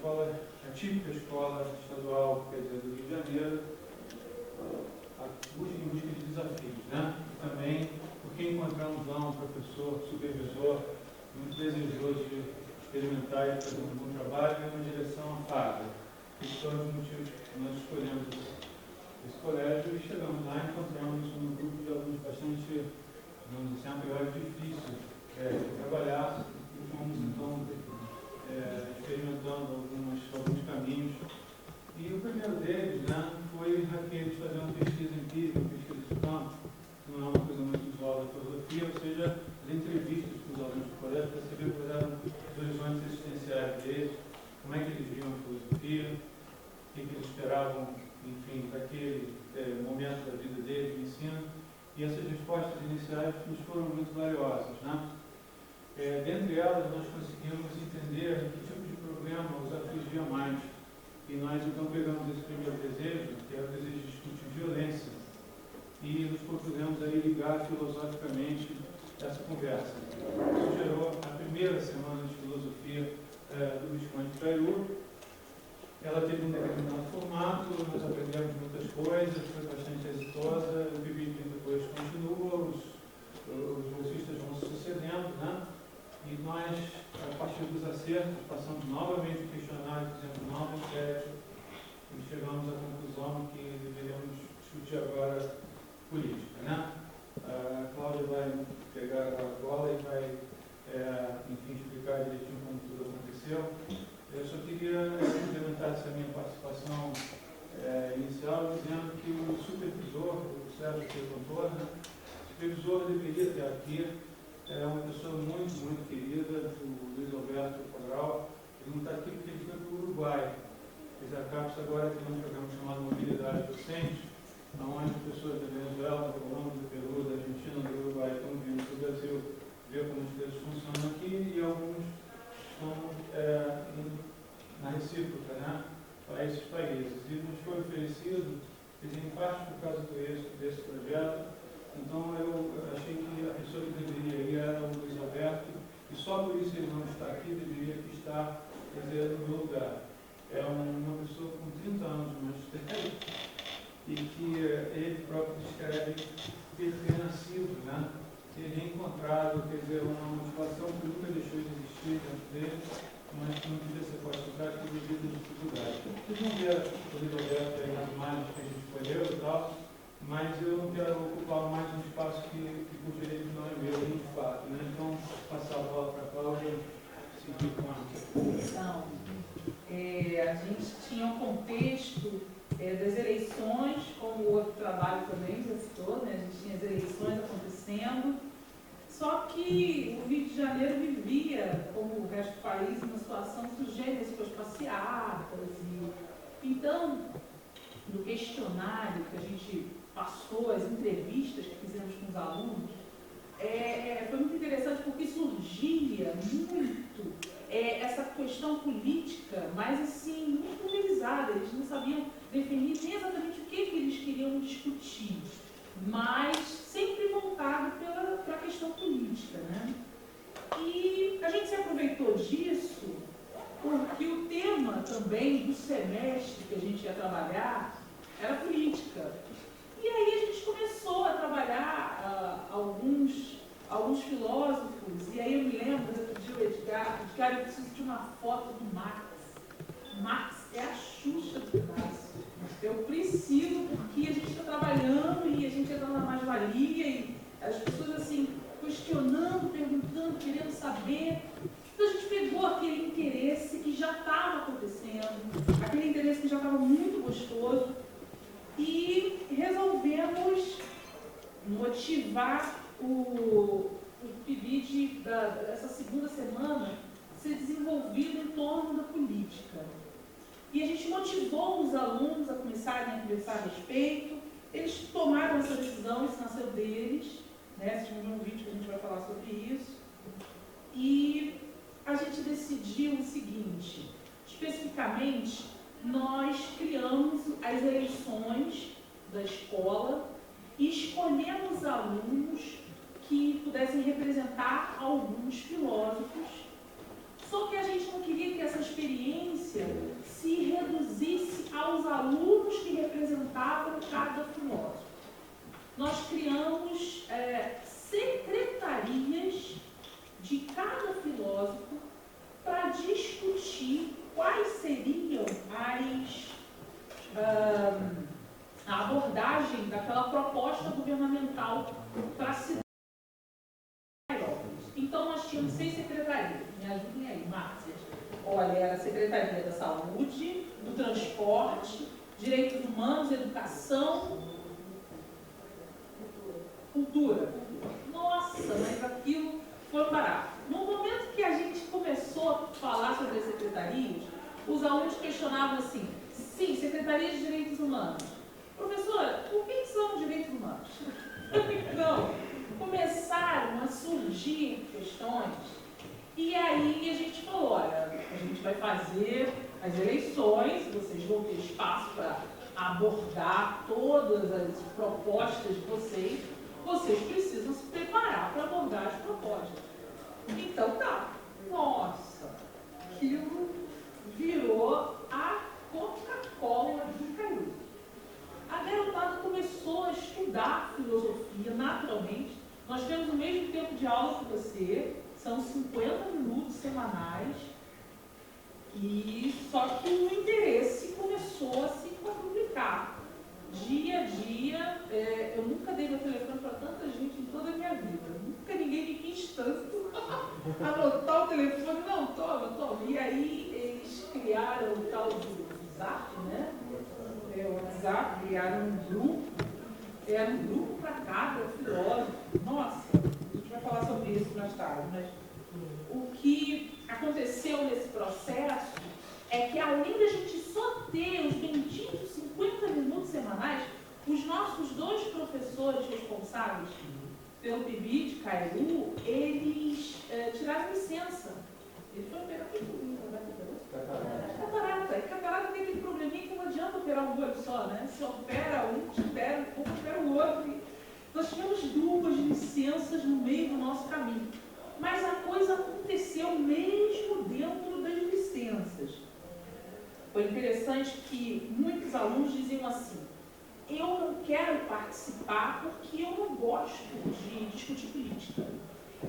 escola, a típica escola estadual, quer dizer, do Rio de Janeiro, em busca de desafios, né? E também porque encontramos lá um professor, supervisor, muito desejoso de experimentar e fazer um bom trabalho em uma direção afável. Esses foram os motivos que nós escolhemos esse colégio e chegamos lá e encontramos um grupo de alunos bastante, vamos dizer, a priori difícil de trabalhar, e fomos então experimentando alguns caminhos. E o primeiro deles, né, foi aqueles fazer uma pesquisa empírica, uma pesquisa de campo, que não é uma coisa muito usual da filosofia, ou seja, as entrevistas com os alunos do colégio para saber quais eram os horizontes existenciais deles, como é que eles viam a filosofia, o que eles esperavam, enfim, daquele momento da vida deles, de ensino. E essas respostas iniciais nos foram muito valiosas, né? Dentre elas, nós conseguimos entender que tipo de problema os afligia mais. E nós, então, pegamos esse primeiro desejo, que era o desejo de discutir violência, e nos propusemos aí ligar filosoficamente essa conversa. Isso gerou a primeira semana de filosofia do Visconde Caiú. Ela teve um determinado formato, nós aprendemos muitas coisas, foi bastante exitosa. O PIBID depois continua, os bolsistas vão se sucedendo, né? E nós, a partir dos acertos, passamos novamente o questionário, fizemos nova enquete e chegamos à conclusão que deveríamos discutir agora política, né? A Cláudia vai pegar a bola e vai, enfim, explicar direitinho como tudo aconteceu. Eu só queria implementar essa minha participação inicial dizendo que o supervisor, o Sérgio perguntou, né? O supervisor deveria ter aqui uma pessoa muito, muito querida, o Luiz Alberto Cabral. Ele não está aqui porque ele foi para o Uruguai. A CAPES agora tem um programa chamado Mobilidade Docente, onde pessoas da Venezuela, da Colômbia, do Peru, da Argentina, do Uruguai estão vindo para o Brasil ver como as coisas funcionam aqui, e alguns estão indo na recíproca, né, para esses países. E nos foi oferecido, em parte por causa do êxito desse projeto. Então eu achei que a pessoa que deveria ir era o Luiz Alberto, e só por isso ele não está aqui, deveria estar, quer dizer, no meu lugar. É uma pessoa com 30 anos de magistério e que ele próprio descreve ter renascido, né? Ter reencontrado, quer dizer, uma motivação que nunca deixou de existir dentro dele, mas que não podia ser posta em prática devido às dificuldades. Vocês vão ver o Luiz Alberto aí nas imagens que a gente escolheu e tal, mas eu não quero ocupar mais um espaço que por direito não é meu, de fato, né? Então, passar a bola para a Cláudia, seguir com a... Então, a gente tinha um contexto das eleições, como o outro trabalho também já citou, né? A gente tinha as eleições acontecendo, só que o Rio de Janeiro vivia, como o resto do país, uma situação sujeita às passeatas. Então, no questionário que a gente passou, as entrevistas que fizemos com os alunos, foi muito interessante porque surgia muito essa questão política, mas assim, muito pulverizada. Eles não sabiam definir exatamente o que eles queriam discutir, mas sempre voltado para a questão política, né? E a gente se aproveitou disso porque o tema também do semestre que a gente ia trabalhar era política. E aí a gente começou a trabalhar alguns filósofos, e aí eu me lembro, eu pedi ao Edgar, eu preciso de uma foto do Marx. Marx é a Xuxa do pedaço. Eu preciso, porque a gente está trabalhando e a gente está na mais-valia, e as pessoas assim, questionando, perguntando, querendo saber. Então a gente pegou aquele interesse que já estava acontecendo, aquele interesse que já estava muito gostoso, e resolvemos motivar o PIBID dessa segunda semana ser desenvolvido em torno da política. E a gente motivou os alunos a começarem a conversar a respeito. Eles tomaram essa decisão, isso nasceu deles, né? Vocês vão ver um vídeo que a gente vai falar sobre isso. E a gente decidiu o seguinte: especificamente, nós criamos as eleições da escola e escolhemos alunos que pudessem representar alguns filósofos. Só que a gente não queria que essa experiência aos alunos que representavam cada filósofo. Nós criamos secretarias de cada filósofo para discutir quais seriam a abordagem daquela proposta governamental para a cidade. Então, nós tínhamos 6 secretarias. Me ajudem aí, Márcia. Olha, era a Secretaria da Saúde, do Transporte, Direitos Humanos, Educação, Cultura. Nossa, mas aquilo foi parar. No momento que a gente começou a falar sobre as secretarias, os alunos questionavam assim: sim, Secretaria de Direitos Humanos. Professora, o que são direitos humanos? Então, começaram a surgir questões, e aí a gente falou: olha, a gente vai fazer as eleições, vocês vão ter espaço para abordar todas as propostas de vocês precisam se preparar para abordar as propostas. Então tá, nossa, aquilo virou a Coca-Cola do Caiu. A garotada começou a estudar filosofia naturalmente. Nós temos o mesmo tempo de aula que você, são 50 minutos semanais, e só que o interesse começou a se quadruplicar. Dia a dia, eu nunca dei meu telefone para tanta gente em toda a minha vida. Nunca ninguém me quis tanto anotar o telefone. Não, toma. E aí eles criaram o tal do WhatsApp, né? O WhatsApp, criaram um grupo. Era um grupo para cada filósofo. Nossa, a gente vai falar sobre isso mais tarde, mas o que aconteceu nesse processo é que, além da gente só ter os benditos 50 minutos semanais, os nossos 2 professores responsáveis pelo PIBID, Cairu, eles tiraram licença. Eles foram operar o comigo, catarata. E catarata tem aquele probleminha que não adianta operar um olho só, né? Se opera um, opera o outro. Nós tivemos 2 licenças no meio do nosso caminho. Mas a coisa aconteceu mesmo dentro das licenças. Foi interessante que muitos alunos diziam assim: eu não quero participar porque eu não gosto de discutir política.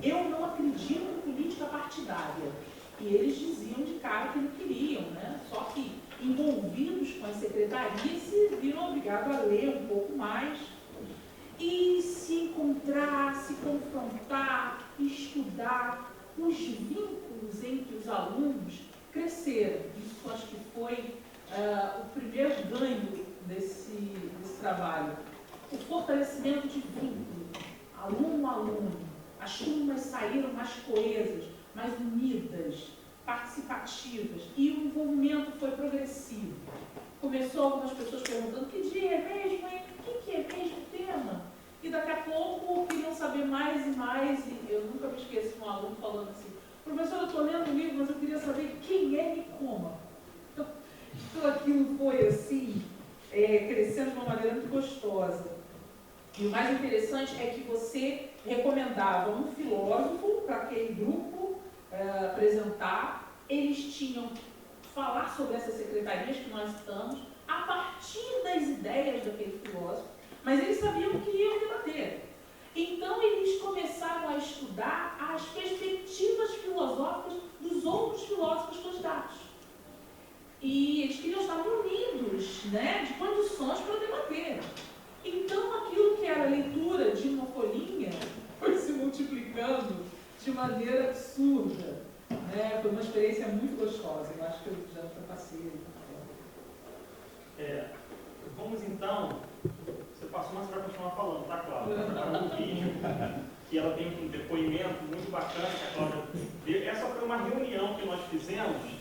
Eu não acredito em política partidária. E eles diziam de cara que não queriam, né? Só que, envolvidos com as secretarias, se viram obrigados a ler um pouco mais e se encontrar, se confrontar, estudar. Os vínculos entre os alunos cresceram. Isso acho que foi o primeiro ganho desse trabalho. O fortalecimento de vínculo, aluno a aluno. As turmas saíram mais coesas, mais unidas, participativas, e o envolvimento foi progressivo. Começou algumas pessoas perguntando: que dia é mesmo, hein? O que é mesmo o tema? E daqui a pouco queriam saber mais e mais, e eu nunca me esqueço de um aluno falando assim: professor, eu estou lendo o livro, mas eu queria saber quem é Nicoma. Então aquilo foi assim, crescendo de uma maneira muito gostosa. E o mais interessante é que você recomendava um filósofo para aquele grupo apresentar. Eles tinham que falar sobre essas secretarias que nós estamos, a partir das ideias daquele filósofo, mas eles sabiam que iam debater. Então eles começaram a estudar as perspectivas filosóficas dos outros filósofos candidatos. E eles queriam estar munidos, né, de condições para debater. Então aquilo que era leitura de uma folhinha foi se multiplicando de maneira absurda. Né? Foi uma experiência muito gostosa. Eu acho que eu já passei. Vamos então. Você passou, mas você vai continuar falando, tá, Cláudia? Vai um vídeo que ela tem um depoimento muito bacana que a Cláudia deu. Essa foi uma reunião que nós fizemos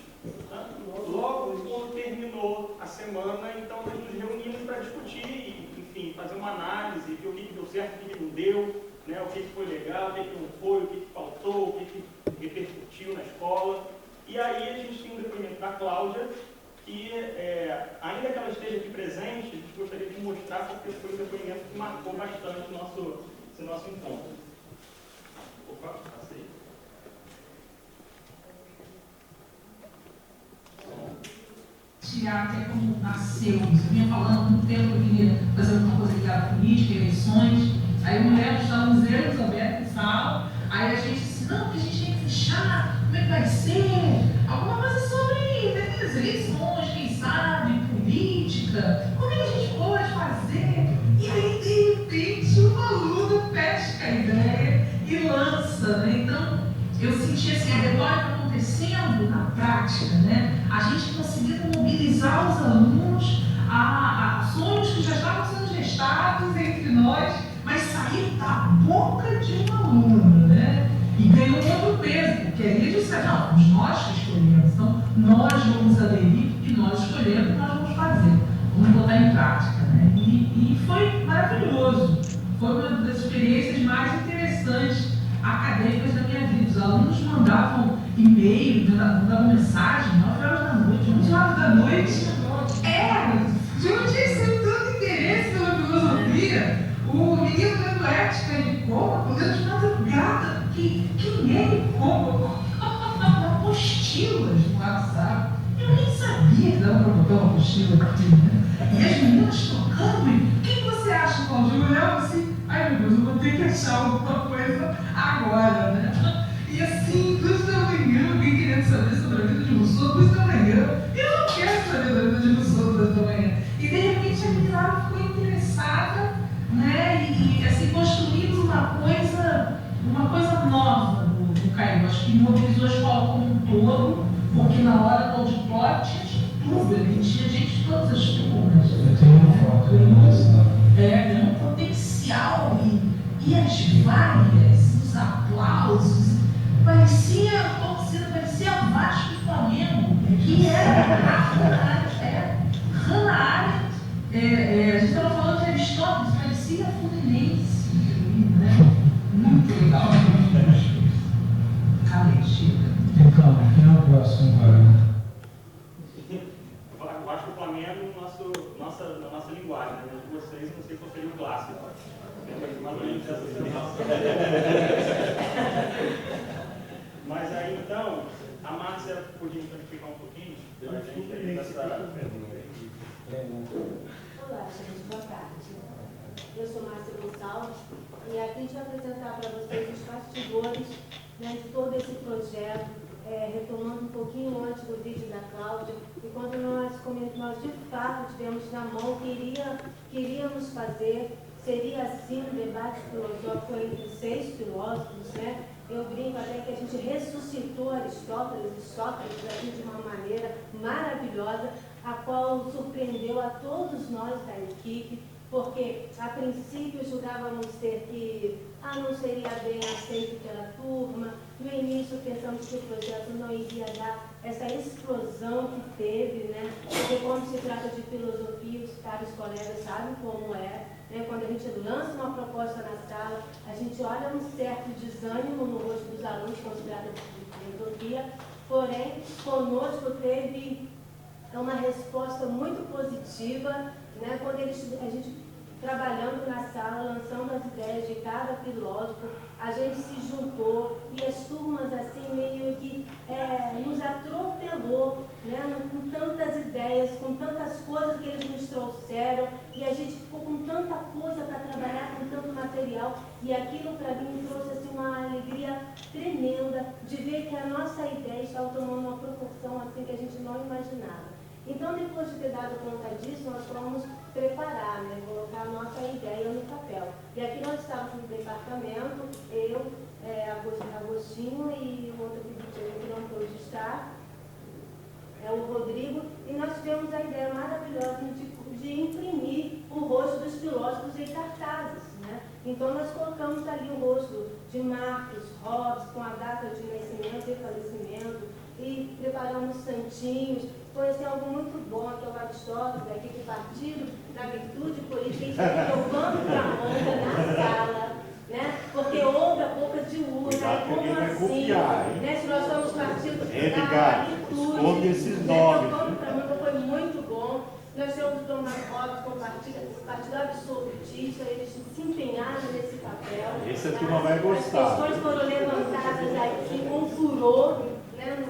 logo quando terminou a semana. Então nós nos reunimos para discutir, enfim, fazer uma análise, ver o que deu certo, o que não deu, né? O que foi legal, o que não foi, o que faltou, o que repercutiu na escola. E aí a gente tem um depoimento da Cláudia, que ainda que ela esteja aqui presente, a gente gostaria de mostrar, porque foi um depoimento que marcou bastante esse nosso encontro. Opa, passei. teatro é como nasceu. Você vinha falando há muito tempo que eu queria fazer alguma coisa ligada à política, eleições. Aí uma mulher estávamos eu e Elizabeth em sala, aí a gente disse, não, porque a gente tem que fechar, como é que vai ser? Alguma coisa sobre, né, as eleições, quem sabe, política, como é que a gente pode fazer? E aí, de repente, um aluno pesca a ideia e lança, né? Então, eu senti assim, a retórica acontecendo na prática, né? A gente conseguindo mobilizar os alunos a sonhos que já estavam sendo gestados entre nós, mas sair da boca de um aluno, né? E ganhou outro peso, porque aí eles disseram, não, nós que escolhemos, então nós vamos aderir, porque nós escolhemos, nós vamos fazer, vamos botar em prática, né? E foi maravilhoso, foi uma das experiências mais interessantes acadêmicas da minha vida. Os alunos mandavam e-mail, mandavam mensagem, 9 horas da noite, 11 horas da noite. Gente, sem tanto interesse pela filosofia. O menino lendo ética de Coma, quando eu estava grata, quem é Coma? Apostilas no WhatsApp. Eu nem sabia que dava para botar uma apostila aqui, né? E as meninas tocando, e quem você acha, Claudio? Eu olhava assim, ai meu Deus, eu vou ter que achar alguma coisa agora, né? E assim, 2 da manhã, alguém querendo saber sobre a vida de Rousseau, 2 da manhã, eu não quero saber da vida de Rousseau 2 da manhã. E de repente a menina ficou interessada, né? E assim, construímos uma coisa nova no Caio. Acho que mobilizou a escola como um todo, porque na hora do auditório tinha de tudo, ele tinha gente de todas as turmas. Ganhou um potencial e as várias, os aplausos, parecia a torcida, parecia o Vasco e Flamengo, que era Hannah Arendt, a gente estava falando de Aristóteles, parecia Fluminense, né? Muito legal. Calma, chega. Então, quem é o próximo agora? Eu acho que o Flamengo, na nossa linguagem, né? De vocês, não sei qual seria o clássico. Mas aí, então, a Márcia podia simplificar um pouquinho para a gente aí dessa... Olá, gente, boa tarde. Eu sou Márcia Gonçalves e aqui a gente vai apresentar para vocês os bastidores, né, de todo esse projeto, retomando um pouquinho antes do vídeo da Cláudia, e quando nós de fato tivemos na mão que queríamos fazer, seria assim um debate filosófico entre 6 filósofos, né? Eu brinco até que a gente ressuscitou Aristóteles e Sócrates aqui de uma maneira maravilhosa, a qual surpreendeu a todos nós da equipe, porque a princípio julgávamos ser que não seria bem aceito pela turma. No início pensamos que o projeto não iria dar essa explosão que teve, né? Porque quando se trata de filosofia, os caros colegas sabem como é, né? Quando a gente lança uma proposta na sala, a gente olha um certo desânimo no rosto dos alunos quando se trata de filosofia, porém, conosco teve uma resposta muito positiva, né? Quando a gente trabalhando na sala, lançando as ideias de cada filósofo, a gente se juntou e as turmas assim meio que nos atropelou, né? Com tantas ideias, com tantas coisas que eles nos trouxeram, e a gente ficou com tanta coisa para trabalhar, com tanto material, e aquilo para mim trouxe assim, uma alegria tremenda de ver que a nossa ideia estava tomando uma proporção assim que a gente não imaginava. Então, depois de ter dado conta disso, nós fomos preparar, né, colocar a nossa ideia no papel. E aqui nós estávamos no departamento, eu, Agostinho e o outro que não pôde estar, o Rodrigo, e nós tivemos a ideia maravilhosa de imprimir o rosto dos filósofos em cartazes, né? Então, nós colocamos ali o rosto de Marcos, Hobbes, com a data de nascimento e falecimento, e preparamos santinhos. Foi assim, algo muito bom, que é o Aristóteles, da equipe Partido da Virtude Política, e tocando para a onda na sala, né? Porque houve a boca de urna, como assim, né? Se nós somos partido da virtude, esses nomes. Tocando para a onda, foi muito bom. Nós temos o Thomas Hobbes com o partido absolutista, eles se empenharam nesse papel. Esse a turma vai gostar. As questões foram levantadas aqui com furor, né?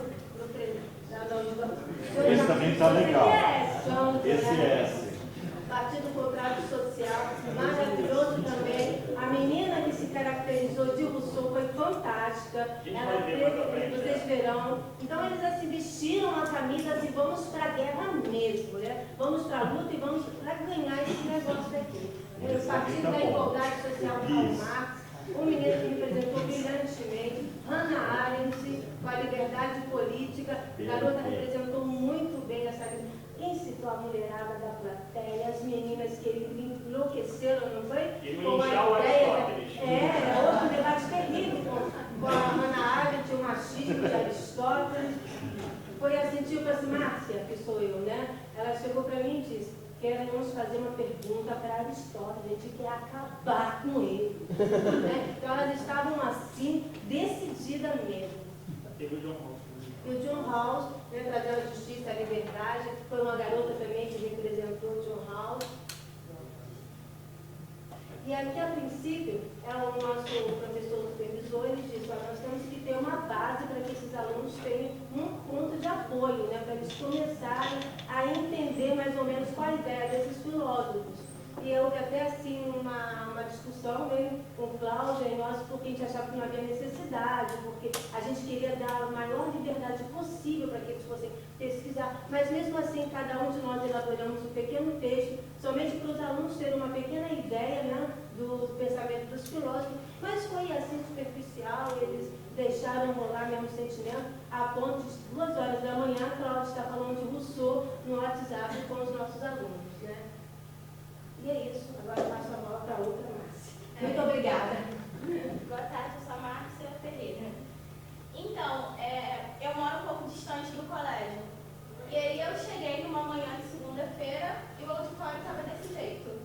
Esse também tá legal. Esse Esse é esse. Partido Contrário Social, maravilhoso também. A menina que se caracterizou de Rousseau foi fantástica. gente Ela vai ver mais pra teve, frente, vocês verão. Então eles assim vestiram a camisa assim, vamos para a guerra mesmo, né? Vamos para a luta e vamos para ganhar esse negócio aqui. O Partido da Igualdade Social de Karl Marx, um menino que representou brilhantemente, Hannah Arendt, com a liberdade política, a garota representou muito bem essa incitou a mulherada da plateia, as meninas que ele enlouqueceram, não foi? Ele Com a inicial ideia. Aristóteles. É outro debate terrível com a Hannah Arendt, o machismo de Aristóteles. Foi assim, tipo assim, Márcia, que sou eu, né? Ela chegou para mim e disse: queremos fazer uma pergunta para Aristóteles, a gente quer acabar com ele. Né? Então elas estavam assim, decididas mesmo. Teve o John Rawls. E o John Rawls, né, trazendo a justiça e a liberdade, foi uma garota também que representou o John Rawls. E aqui, a princípio, o nosso professor supervisor, ele disse: nós temos que ter uma base para que esses alunos tenham um ponto de apoio, né, para eles começarem a entender mais ou menos qual a ideia desses filósofos. E houve até assim uma discussão meio com Cláudia e nós, porque a gente achava que não havia necessidade, porque a gente queria dar a maior liberdade possível para que eles fossem pesquisar. Mas mesmo assim, cada um de nós elaboramos um pequeno texto, somente para os alunos terem uma pequena ideia, né, do pensamento dos filósofos. Mas foi assim superficial, eles deixaram rolar mesmo sentimento, a ponto de 2 horas da manhã a Cláudia está falando de Rousseau no WhatsApp com os nossos alunos, né? E é isso, agora eu passo a bola para outra Márcia. Muito obrigada. Boa tarde, eu sou a Márcia Ferreira. Então, eu moro um pouco distante do colégio. E aí eu cheguei numa manhã de segunda-feira e o auditório estava desse jeito.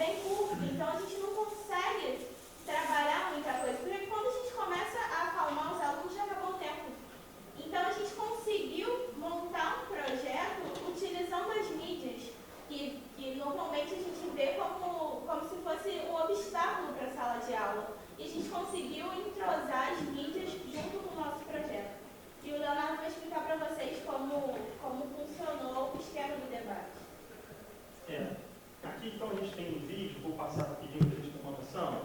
bem curto, então a gente não consegue trabalhar muita coisa, porque quando a gente começa a acalmar os alunos já acabou o tempo. Então a gente conseguiu montar um projeto utilizando as mídias, que normalmente a gente vê como se fosse um obstáculo para a sala de aula. E a gente conseguiu entrosar as mídias junto com o nosso projeto. E o Leonardo vai explicar para vocês como funcionou o esquema do debate. Aqui então a gente tem um vídeo, vou passar rapidinho para a gente ter uma noção.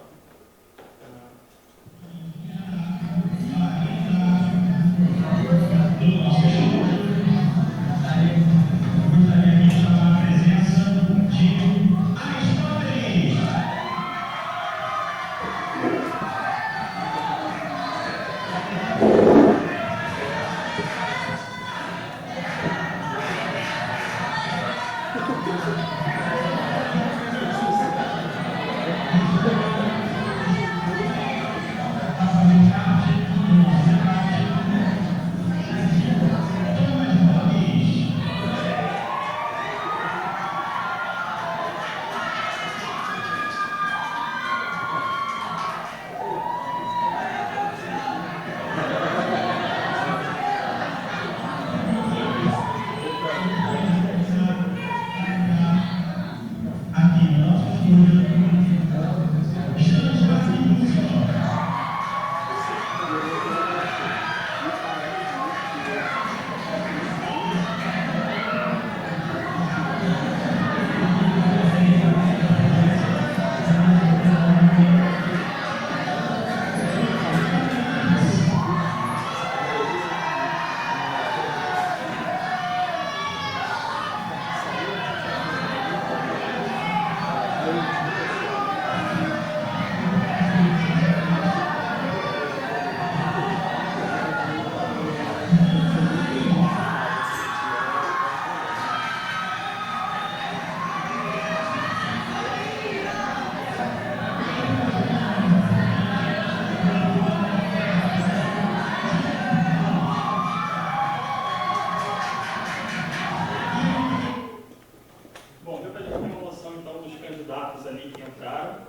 Bom, deu para a gente ter uma noção então dos candidatos ali que entraram.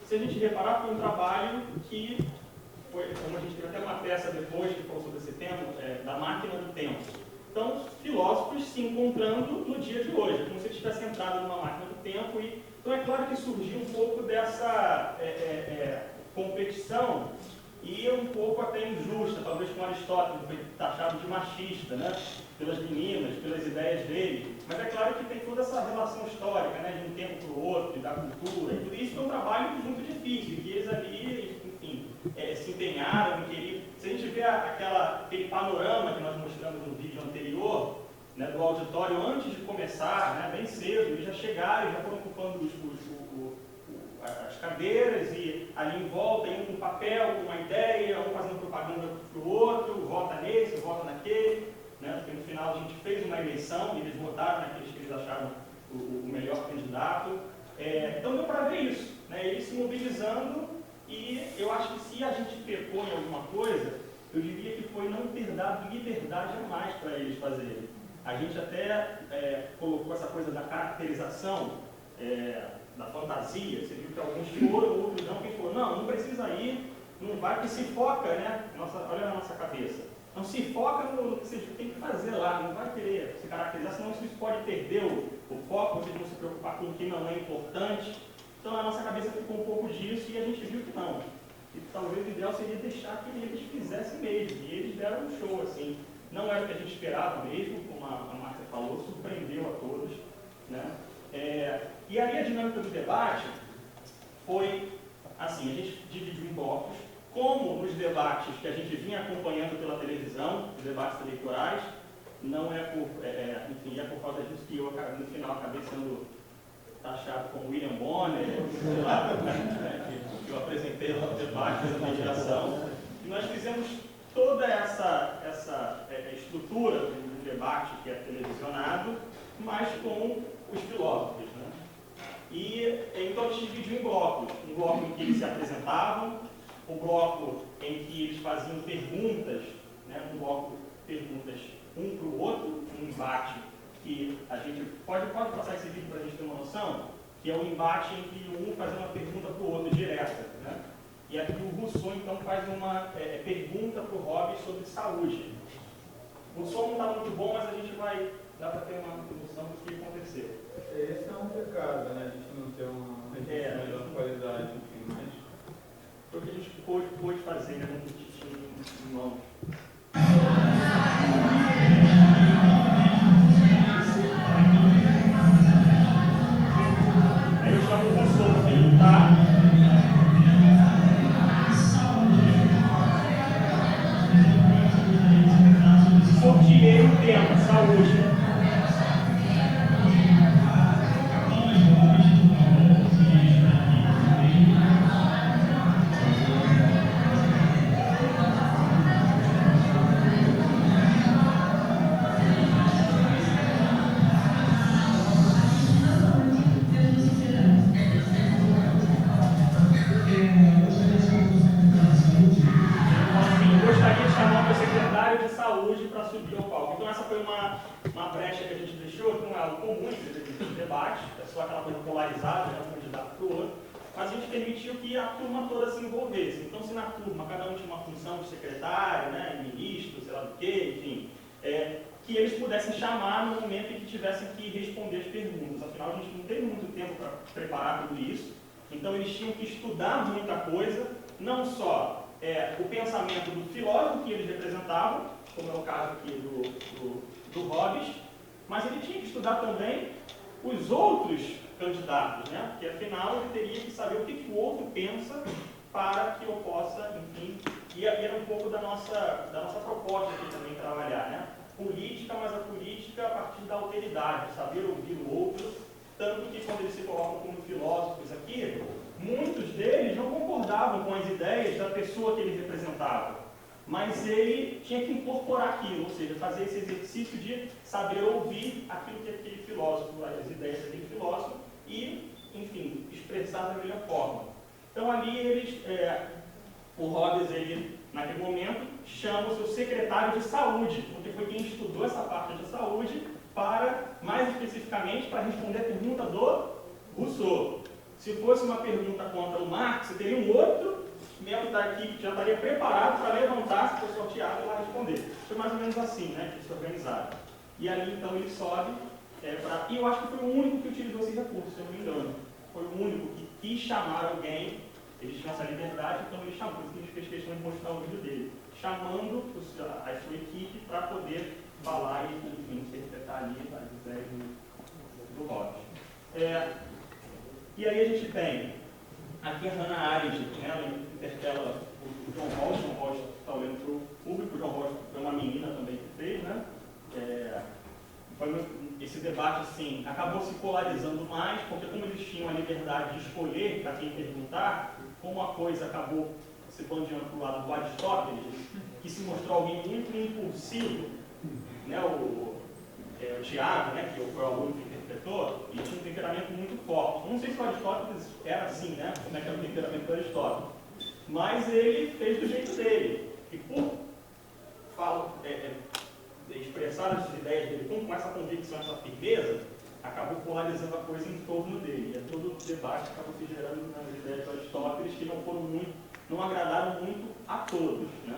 Se a gente reparar, foi um trabalho que foi, como a gente teve até uma peça depois que falou sobre esse tema, da máquina do tempo. Então, filósofos se encontrando no dia de hoje, como se eles tivessem entrado numa máquina do tempo. Então, é claro que surgiu um pouco dessa competição e um pouco até injusta, talvez com Aristóteles, que foi taxado de machista, né? Pelas meninas, pelas ideias dele. Mas é claro que tem toda essa relação histórica, né? De um tempo para o outro, da cultura, e tudo isso foi um trabalho muito difícil, que eles ali, enfim, se empenharam em querer. Se a gente vê aquele panorama que nós mostramos no vídeo anterior, né, do auditório, antes de começar, né, bem cedo, eles já chegaram, já foram ocupando as cadeiras e ali em volta, um com papel, com uma ideia, um fazendo propaganda para o outro, vota nesse, vota naquele, né, porque no final a gente fez uma eleição e eles votaram naqueles que eles acharam o melhor candidato. Então deu para ver isso, né, eles se mobilizando, e eu acho que se a gente pecou em alguma coisa, eu diria que foi não ter dado liberdade a mais para eles fazerem. A gente até colocou essa coisa da caracterização, da fantasia. Você viu que alguns foram, outros não. Quem falou, não precisa ir, não vai, que se foca, né? Olha na nossa cabeça. Não se foca no que você tem que fazer lá, não vai querer se caracterizar, senão isso pode perder o foco, vocês vão se preocupar com o que não é importante. Então na nossa cabeça ficou um pouco disso e a gente viu que não. E talvez o ideal seria deixar que eles fizessem mesmo. E eles deram um show, assim. Não era o que a gente esperava mesmo, como a Márcia falou, surpreendeu a todos, né? E aí a dinâmica do debate foi assim, a gente dividiu em blocos, como nos debates que a gente vinha acompanhando pela televisão, os debates eleitorais, não é por, enfim, é por causa disso que eu no final acabei sendo taxado como William Bonner, sei lá, que eu apresentei lá no debate da mediação, e nós fizemos toda essa estrutura do debate que é televisionado, mas com os filósofos, né? E então a gente dividiu em blocos, um bloco em que eles se apresentavam, um bloco em que eles faziam perguntas, né? Um bloco de perguntas um para o outro, um embate que a gente pode passar esse vídeo para a gente ter uma noção. que é o embate entre um fazer uma pergunta para o outro, direta. Né? E aqui o Rousseau, então, faz uma pergunta para o Hobbes sobre saúde. O som não está muito bom, mas a gente vai dar para ter uma noção do que aconteceu. Esse é um pecado, né? A gente não ter uma registro de melhor qualidade, enfim, mas Foi o que a gente pôde fazer, né? Com o que tinha em mão. Aí eu chamo o Rousseau para perguntar. Sorteei o tema, saúde. Mas a gente permitiu que a turma toda se envolvesse. Então, se na turma cada um tinha uma função de secretário, né, ministro, sei lá do quê, enfim, que eles pudessem chamar no momento em que tivessem que responder as perguntas. Afinal, a gente não teve muito tempo para preparar tudo isso. Então, eles tinham que estudar muita coisa, não só o pensamento do filósofo que eles representavam, como é o caso aqui do Hobbes, mas ele tinha que estudar também os outros candidatos, né? Porque afinal ele teria que saber o que o outro pensa para que eu possa, enfim, e era um pouco da nossa proposta aqui também trabalhar, né? Política, mas a política a partir da alteridade, saber ouvir o outro, tanto que quando eles se colocam como filósofos aqui, muitos deles não concordavam com as ideias da pessoa que ele representava, mas ele tinha que incorporar aquilo, ou seja, fazer esse exercício de saber ouvir aquilo que aquele filósofo, as ideias daquele filósofo, e, enfim, expressar da melhor forma. Então ali o Hobbes, ele, naquele momento, chama o seu secretário de saúde, porque foi quem estudou essa parte de saúde, mais especificamente, para responder a pergunta do Rousseau. Se fosse uma pergunta contra o Marx, teria um outro membro da equipe que já estaria preparado para levantar, se for sorteado, e lá responder. Foi mais ou menos assim, né, que eles se organizaram. E ali, então, ele sobe. E eu acho que foi o único que utilizou esse recurso, se eu não me engano. Foi o único que quis chamar alguém, eles tinham essa liberdade, então ele chamou, por isso que ele fez questão de mostrar o vídeo dele, chamando a sua equipe para poder falar e, enfim, interpretar ali as ideias do Hobbes. E aí a gente tem aqui a Hannah Arendt, né, ela interpela o John Rawls está olhando para o público, o John Rawls foi uma menina também que fez, né? Esse debate assim, acabou se polarizando mais, porque como eles tinham a liberdade de escolher para quem perguntar, como a coisa acabou se bandeando para o lado do Aristóteles, que se mostrou alguém muito impulsivo, né, o Tiago, né, que foi o aluno que interpretou, ele tinha um temperamento muito forte. Não sei se o Aristóteles era assim, né, como é que era o temperamento do Aristóteles, mas ele fez do jeito dele, e por expressar as ideias dele com essa convicção, essa firmeza, acabou polarizando a coisa em torno dele. E todo o debate acabou se gerando nas ideias do Aristóteles, que não agradaram muito a todos, né?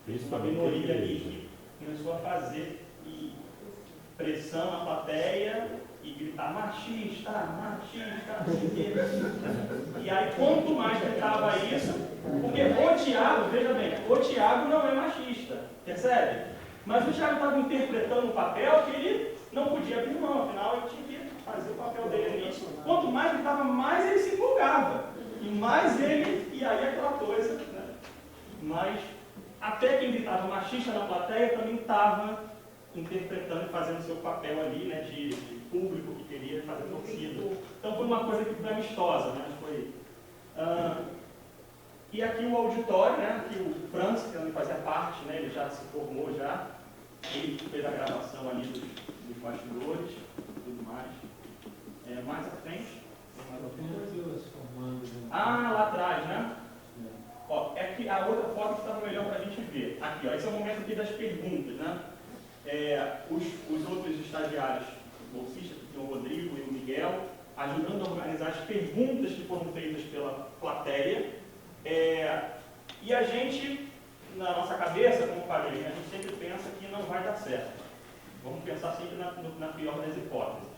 Uma minoria ali que começou a fazer pressão na plateia e gritar machista, machista, não sei o quê. E aí, quanto mais gritava isso, porque o Tiago, veja bem, o Tiago não é machista, percebe? Mas o Tiago estava interpretando um papel que ele não podia abrir mão, afinal ele tinha que fazer o papel dele nisso. Quanto mais ele estava, mais ele se empolgava. E aí aquela coisa, né? Mas até quem gritava machista na plateia também estava interpretando e fazendo seu papel ali, né, de público que queria fazer torcida. Então foi uma coisa que foi amistosa, né? E aqui o auditório, né, que o Franz, que também fazia parte, né, ele já se formou já, ele fez a gravação ali dos bastidores e tudo mais. Mais à frente. Lá atrás, né? Ó, que a outra foto que estava melhor para a gente ver. Aqui, ó, esse é o momento aqui das perguntas, né? Os outros estagiários bolsistas, que tem o Rodrigo e o Miguel, a ajudando a organizar as perguntas que foram feitas pela plateia. E a gente, na nossa cabeça, como falei, a gente sempre pensa que não vai dar certo. Vamos pensar sempre na pior das hipóteses.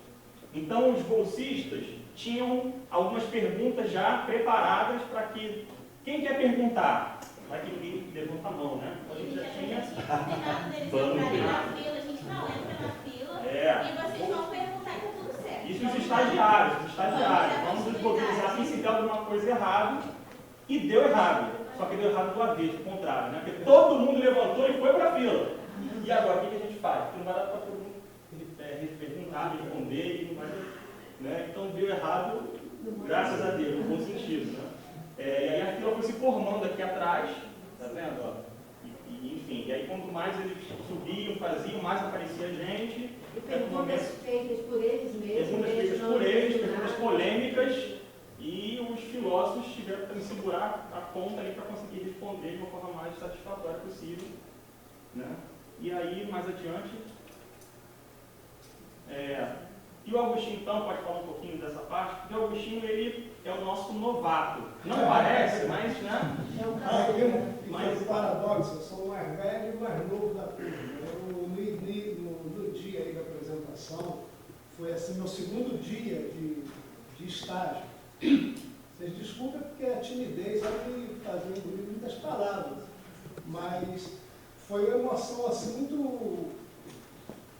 Então, os bolsistas tinham algumas perguntas já preparadas para que... Quem quer perguntar? Vai que ninguém levanta a mão, né? A gente já tinha... Combinado deles entrarem na fila, a gente não entra na fila e vocês vão perguntar e tá tudo certo. Isso os estagiários. Vamos mobilizar assim, se der alguma coisa errada. E deu errado. Só que deu errado do avesso, o contrário, né? Porque todo mundo levantou e foi para a fila. E agora, o que a gente faz? Porque não vai dar para todo mundo perguntar, responder, e não vai... Né? Então deu errado, graças a Deus, no bom sentido. Né? E aí a fila foi se formando aqui atrás, tá vendo? Ó? Enfim, e aí quanto mais eles subiam, faziam, mais aparecia gente. E perguntas feitas por eles mesmos. Perguntas feitas por eles, perguntas polêmicas, e os filósofos tiveram que segurar a ponta ali para conseguir responder de uma forma mais satisfatória possível. Né? E aí, mais adiante, e o Augustinho, então, pode falar um pouquinho dessa parte, porque o Augustinho, ele é o nosso novato. Não parece, mas, né? É o Aqui Mas- tem um paradoxo, eu sou o mais velho e o mais novo da turma. No dia aí da apresentação, foi assim, meu segundo dia de estágio. Vocês desculpem porque a timidez vai me fazer engolir muitas palavras, mas foi uma emoção assim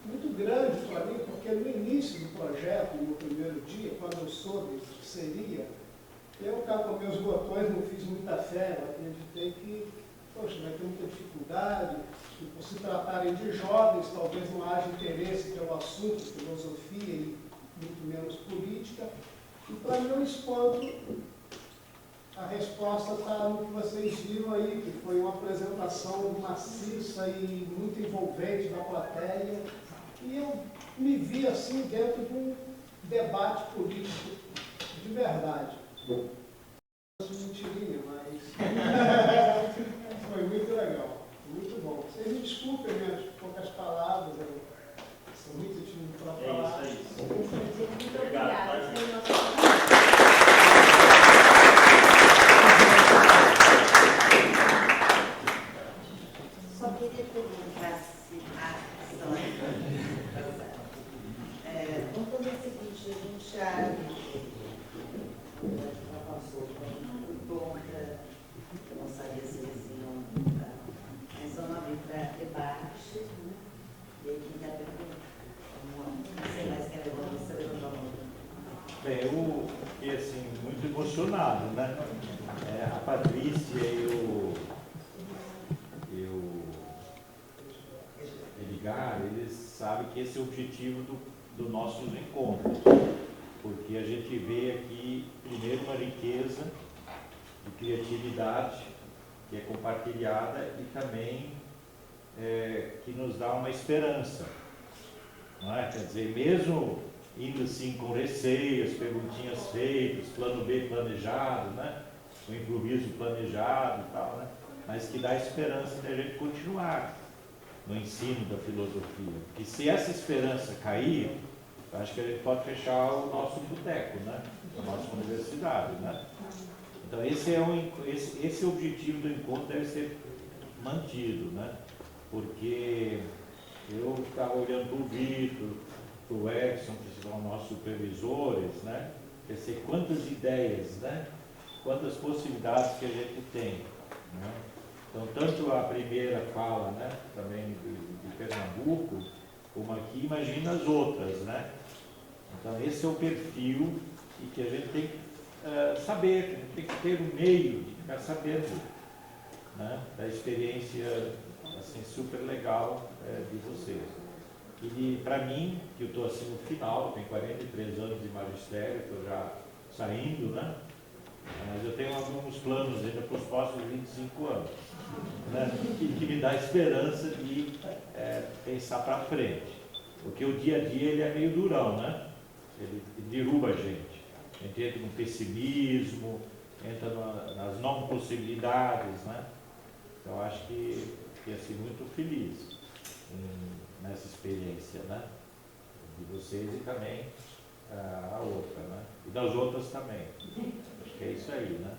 muito grande para mim, porque no início do projeto, no primeiro dia, quando eu soube que seria, eu estava com meus botões, não fiz muita fé, eu acreditei que, poxa, vai ter muita dificuldade, por se tratarem de jovens, talvez não haja interesse pelo assunto, filosofia e muito menos política. E para meu espanto, a resposta está no que vocês viram aí, que foi uma apresentação maciça e muito envolvente da plateia. E eu me vi assim dentro de um debate político de verdade. Mentirinha, mas foi muito legal, muito bom. Vocês me desculpem mesmo, poucas palavras, eu sou muito tímido para falar. É isso. Muito Obrigado. obrigada. Só queria perguntar se vamos fazer o seguinte, a gente já passou contra, não sabia se eles iam, mas vamos abrir para debate, né? E aí quem quer perguntar? Não sei mais quem levantou, você levantou a mão. Bem, eu fiquei assim, muito emocionado, né? A Patrícia e o Edgar, eles sabem que esse é o objetivo do nossos encontros, porque a gente vê aqui, primeiro, uma riqueza de criatividade que é compartilhada e também que nos dá uma esperança, não é? Quer dizer, mesmo indo assim com receio, as perguntinhas feitas, plano B planejado, né? O improviso planejado e tal, né? Mas que dá esperança de a gente continuar no ensino da filosofia. Porque se essa esperança cair, eu acho que a gente pode fechar o nosso boteco, né? A nossa universidade, né? Então esse é o objetivo do encontro, deve ser mantido, né? Porque eu estava olhando para o Vitor, para o Edson, que são nossos supervisores, né? Quer dizer, quantas ideias, né? Quantas possibilidades que a gente tem, né? Então, tanto a primeira fala, né, também de Pernambuco, como aqui, imagina as outras, né? Então, esse é o perfil e que a gente tem que saber, a gente tem que ter um meio de ficar sabendo, né, da experiência assim, super legal de vocês. E para mim, que eu estou assim no final, tenho 43 anos de magistério, estou já saindo, né? Mas eu tenho alguns planos ainda para os próximos 25 anos, né? que me dá esperança de pensar para frente. Porque o dia a dia ele é meio durão, né? Ele derruba a gente. A gente entra no pessimismo, entra nas não possibilidades, né? Então eu acho que assim, muito feliz nessa experiência, né? De vocês e também a outra, né? E das outras também. Acho que é isso aí, né?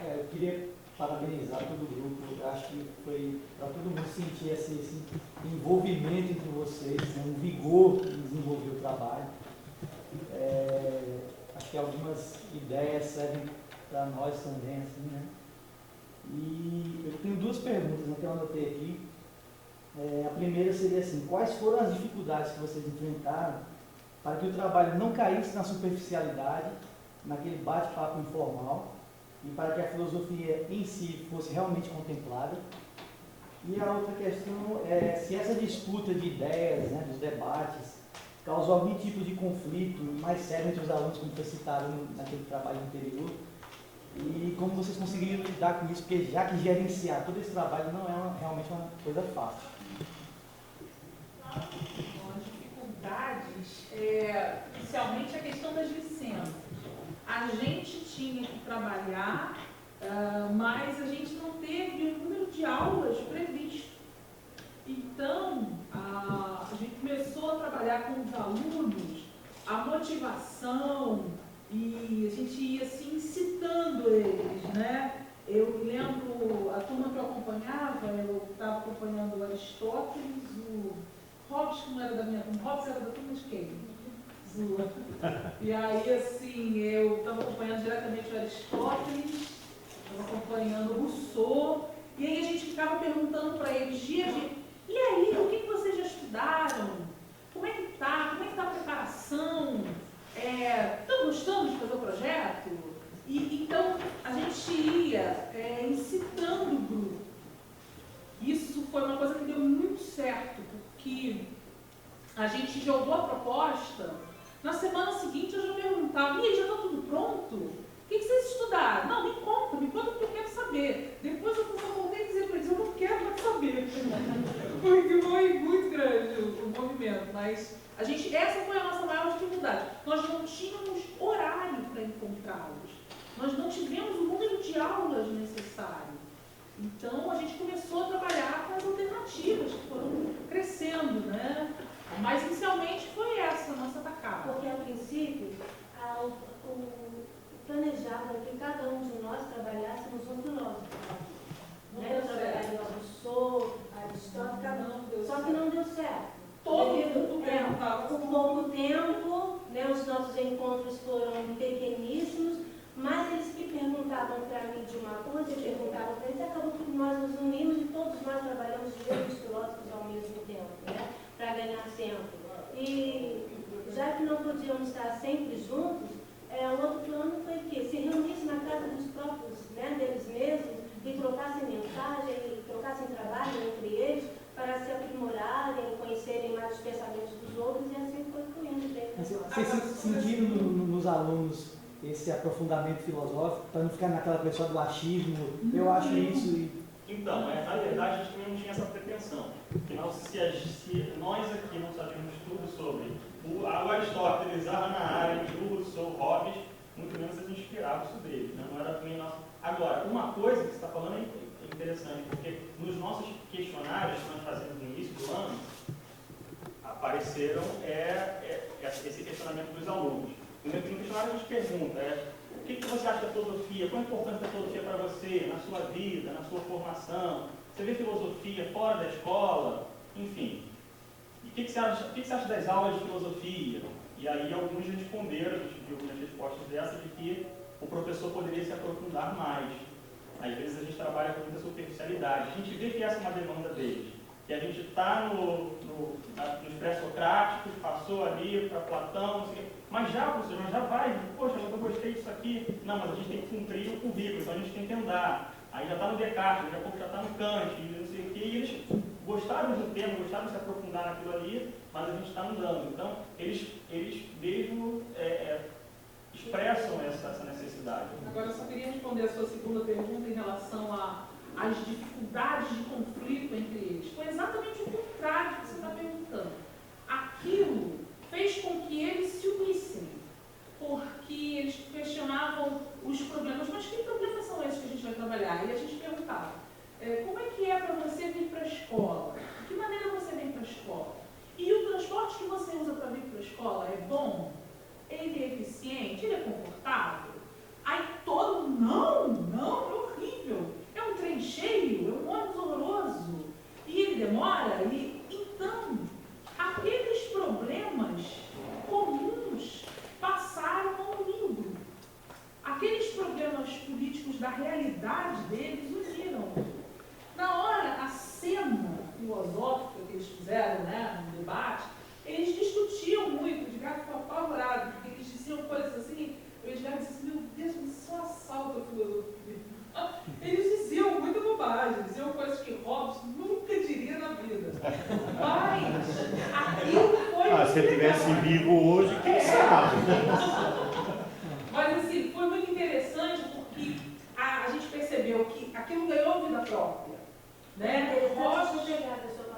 Eu queria parabenizar todo o grupo. Eu acho que foi para todo mundo sentir esse envolvimento entre vocês, né? Um vigor em desenvolver o trabalho. Acho que algumas ideias servem para nós também, assim, né? E eu tenho duas perguntas, né, que eu anotei aqui. A primeira seria assim: quais foram as dificuldades que vocês enfrentaram para que o trabalho não caísse na superficialidade, naquele bate-papo informal, e para que a filosofia em si fosse realmente contemplada? E a outra questão é se essa disputa de ideias, né, dos debates, causou algum tipo de conflito mais sério entre os alunos, como foi citado naquele trabalho anterior, e como vocês conseguiriam lidar com isso, porque já que gerenciar todo esse trabalho não é realmente uma coisa fácil. As dificuldades, inicialmente a questão das licenças. A gente tinha que trabalhar, mas a gente não teve o número de aulas previsto. Então, a gente começou a trabalhar com os alunos a motivação e a gente ia assim, incitando eles, né? Eu lembro, a turma que eu acompanhava, eu estava acompanhando o Aristóteles, o Hobbes, que não era da minha turma, Hobbes era da turma de quem? Zula. E aí, assim, eu estava acompanhando diretamente o Aristóteles, estava acompanhando o Rousseau, e aí a gente ficava perguntando para eles, dia a dia, e aí, o que vocês já estudaram? Como é que está? Como é que está a preparação? Estão gostando de fazer o projeto? E então, a gente ia incitando o grupo. Isso foi uma coisa que deu muito certo, porque a gente jogou a proposta, na semana seguinte eu já perguntava, e aí, já está tudo pronto? O que vocês estudaram? Não, me conta porque eu quero saber. Depois eu só voltei a dizer para eles, eu não quero mais saber. Porque foi muito grande o movimento, mas essa foi a nossa maior dificuldade. Nós não tínhamos horário para encontrá-los. Nós não tivemos o número de aulas necessário. Então, a gente começou a trabalhar com as alternativas que foram crescendo, né? Mas, inicialmente, foi essa a nossa tacada. Porque, a princípio, o planejado era que cada um de nós trabalhássemos um filósofo. Né? Eu trabalharia o Rousseau, Aristóteles, cada um. Só que não deu certo. Todo mundo perguntava. Por pouco tempo, né, os nossos encontros foram pequeníssimos, mas eles que perguntavam para mim de uma coisa, eu perguntava para eles, acabou que nós nos unimos e todos nós trabalhamos juntos, filósofos ao mesmo tempo, né, para ganhar tempo. E já que não podíamos estar sempre juntos, o outro plano foi que se reunissem na casa dos próprios, né, deles mesmos, e trocassem mensagem, e trocassem trabalho entre eles, para se aprimorarem, conhecerem mais os pensamentos dos outros, e assim foi fluindo. Vocês sentiram nos alunos esse aprofundamento filosófico, para não ficar naquela questão do achismo? Eu acho isso. Então, na verdade, a gente também não tinha essa pretensão. Afinal, se nós aqui não sabíamos tudo sobre o Aristóteles, a Hannah Arendt, o Rousseau, o Hobbes, muito menos a gente inspirava isso deles, né? Não era também nosso. Agora, uma coisa que você está falando é interessante, porque nos nossos questionários que nós fazemos no início do ano, apareceram esse questionamento dos alunos. No questionário a gente pergunta, o que você acha da filosofia? Qual a importância da filosofia para você, na sua vida, na sua formação? Você vê filosofia fora da escola? Enfim. E o que você acha das aulas de filosofia? E aí alguns responderam, a gente viu algumas respostas dessas, de que o professor poderia se aprofundar mais. Às vezes a gente trabalha com muita superficialidade. A gente vê que essa é uma demanda deles. Que a gente está nos pré-socráticos, passou ali para Platão, não sei o quê. Mas professor, já vai, poxa, eu gostei disso aqui. Não, mas a gente tem que cumprir o currículo, então a gente tem que andar. Aí já está no Descartes, daqui a pouco já está no Kant, não sei o quê. E eles gostaram do tema, gostaram de se aprofundar naquilo ali, mas a gente está andando. Então, eles mesmo expressam essa necessidade. Agora, eu só queria responder a sua segunda pergunta em relação às dificuldades de conflito entre eles. Foi exatamente o contrário que você está perguntando. Aquilo fez com que eles se unissem, porque eles questionavam os problemas. Mas que problemas são esses que a gente vai trabalhar? E a gente perguntava, como é que é para você vir para a escola? De que maneira você vem para a escola? E o transporte que você usa para vir para a escola é bom? ele é eficiente, ele é confortável. Aí todo mundo, não, é horrível, é um trem cheio, é um ônibus horroroso, e ele demora, então, aqueles problemas comuns passaram ao livro. Aqueles problemas políticos da realidade deles uniram. Na hora, a cena filosófica que eles fizeram, né, no debate, eles discutiam muito, o Edgar ficou apavorado, porque eles diziam coisas assim, o Edgar disse, meu Deus, isso só assalta a filosofia. Eles diziam muita bobagem, diziam coisas que Hobbes nunca diria na vida. Mas aquilo foi... se ele estivesse vivo hoje, quem sabe? Mas assim, foi muito interessante porque a gente percebeu que aquilo ganhou vida própria. Né?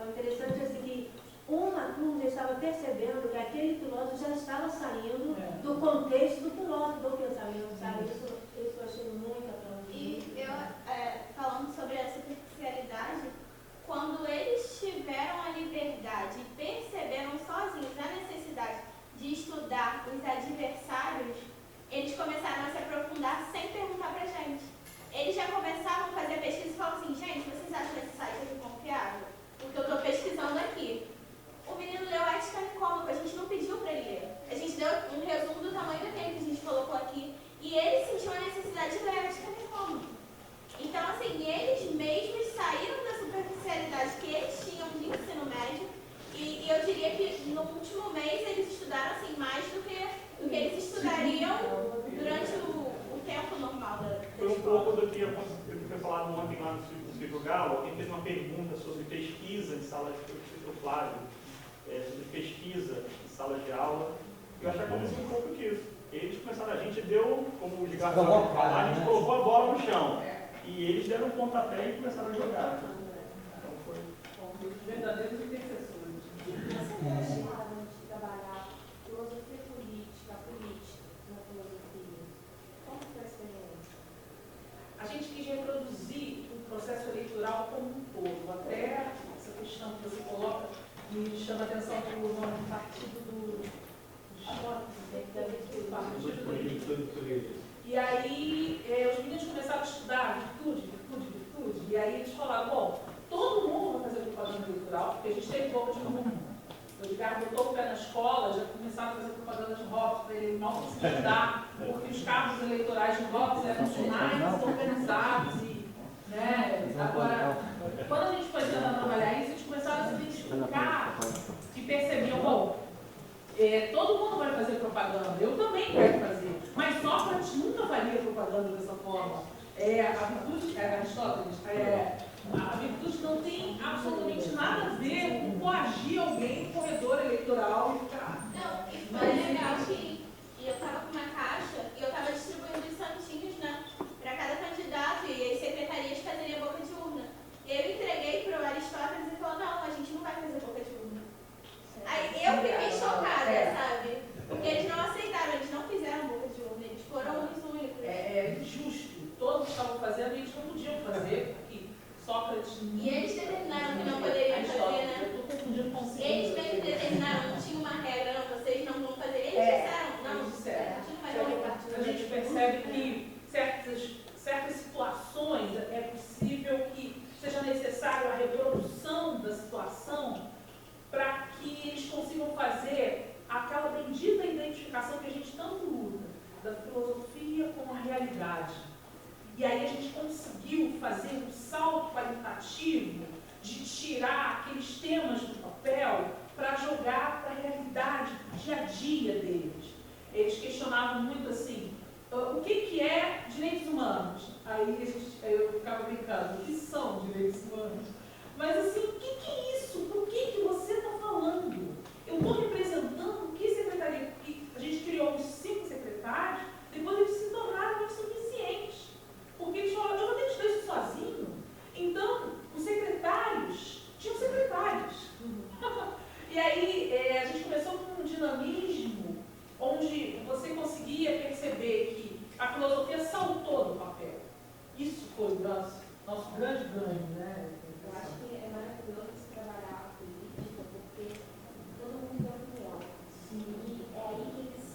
Interessante assim que uma turma já estava percebendo que aquele filósofo já estava saindo do contexto do filósofo, do pensamento, sabe? Isso eu achei muito aplaudido. E eu, falando sobre a superficialidade, quando eles tiveram a liberdade e perceberam sozinhos a necessidade de estudar os adversários, eles começaram a se aprofundar sem perguntar pra gente. Eles já começavam a fazer pesquisa e falavam assim, gente, vocês acham esse site aqui confiável? Porque eu estou pesquisando aqui. O menino leu a Ética Nicômaco, a gente não pediu para ele ler. A gente deu um resumo do tamanho daquele que a gente colocou aqui. E ele sentiu a necessidade de ler a Ética Nicômaco. Então, assim, eles mesmos saíram da superficialidade que eles tinham de ensino médio. E eu diria que no último mês eles estudaram assim, mais do que eles estudariam durante o tempo normal da Foi um escola. pouco do que foi falado ontem lá no Ciclo Galo. Alguém fez uma pergunta sobre pesquisa em sala de Flávio, sobre pesquisa em sala de aula. Eu acho que aconteceu um pouco disso. Eles começaram, a gente deu, como o Edgar falou, a gente colocou a bola no chão. E eles deram um pontapé e começaram a jogar. Então foi. Os verdadeiros intercessores. Você acha de trabalhar filosofia política na filosofia? Como foi a experiência? A gente quis reproduzir o processo eleitoral como um todo. Até essa questão que você coloca me chama a atenção para o nome do partido do E aí os meninos começaram a estudar virtude. E aí eles falaram, bom, todo mundo vai fazer propaganda eleitoral, porque a gente tem pouco de rumo. O Edgar botou o pé na escola, já começaram a fazer propaganda de Hobbes para ele mal conseguir estudar, porque os cargos eleitorais de Hobbes eram mais organizados e, né, agora, quando a gente foi tentar trabalhar isso, eles começaram a se identificar e percebiam, bom, todo mundo vai fazer propaganda, eu também quero fazer, mas Sócrates nunca faria propaganda dessa forma. A virtude, Aristóteles, a virtude não tem absolutamente nada a ver com coagir alguém no corredor eleitoral e ficar. Não, e foi legal que eu estava com uma caixa e eu estava distribuindo os santinhos, né, para cada candidato e as secretarias fazeriam boca de urna. Eu entreguei para o Aristóteles e falou, não, a gente não vai fazer boca de urna. Aí eu fiquei chocada, sabe? Porque eles não aceitaram, eles não fizeram boca de urna, eles foram os únicos. É injusto. Todos estavam fazendo e eles não podiam fazer, porque Sócrates... E eles determinaram que não poderiam fazer, né? Eu estou confundindo com o Eles mesmo determinaram, não tinha uma regra, não, vocês não vão fazer. Eles disseram, não, eles disseram. a gente não vai fazer. A gente percebe que certas situações é possível que seja necessário a reprodução da situação para que eles consigam fazer aquela bendita identificação que a gente tanto luta, da filosofia com a realidade. E aí a gente conseguiu fazer um salto qualitativo de tirar aqueles temas do papel para jogar para a realidade, do dia a dia deles. Eles questionavam muito assim, o que é direitos humanos? Aí eu ficava brincando, o que são direitos humanos? Mas assim, o que é isso? Por que você está falando? Eu estou representando que secretaria? A gente criou uns 5 secretários, depois eles se tornaram insuficientes. Porque eles falaram, eu vou ter que estudar isso sozinho. Então, os secretários tinham secretários. E aí, a gente começou com um dinamismo onde você conseguia perceber que a filosofia saltou do papel. Isso foi o nosso grande ganho, né? Eu acho que é maravilhoso você trabalhar a política, porque todo mundo tem opinião. E é aí que eles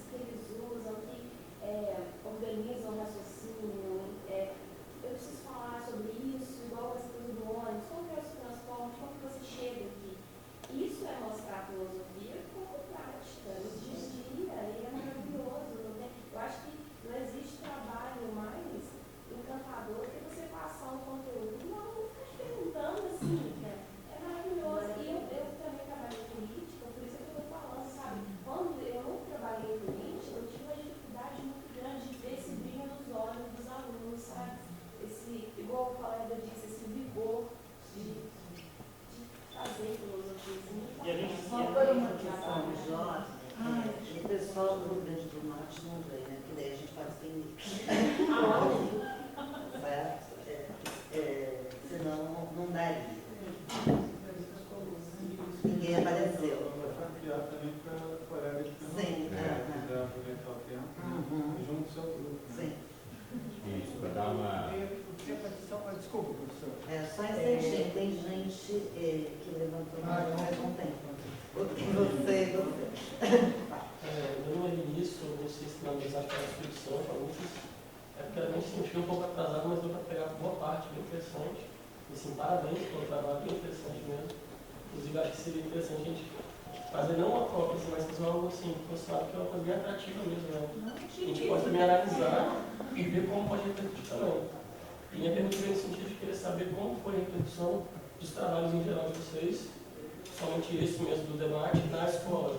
só do Rio Grande do Norte não vem, né? Porque daí a gente pode ter certo? Senão não daria. Ninguém apareceu. Compartilhar também para colegas que não Sim, quiser aproveitar o tempo e junto ao seu grupo. Sim. Isso, para dar uma. Desculpa, professor. Só instantinho, tem gente que levantou a mão, mas não tem. Você. Meu nome é Vinícius, eu vou ser estudante das artes da Espírito Santo, a UFES. É porque a gente se sentiu um pouco atrasado, mas deu para pegar boa parte, bem interessante. E sim, parabéns pelo trabalho, bem interessante mesmo. Inclusive, acho que seria interessante a gente fazer não uma própria, mas fazer algo assim, posicionado, que é uma coisa bem atrativa mesmo, né? A gente pode também analisar e ver como pode repercutir também. E minha pergunta vem no sentido de querer saber como foi a repercussão dos trabalhos em geral de vocês, somente esse mesmo do debate, na escola.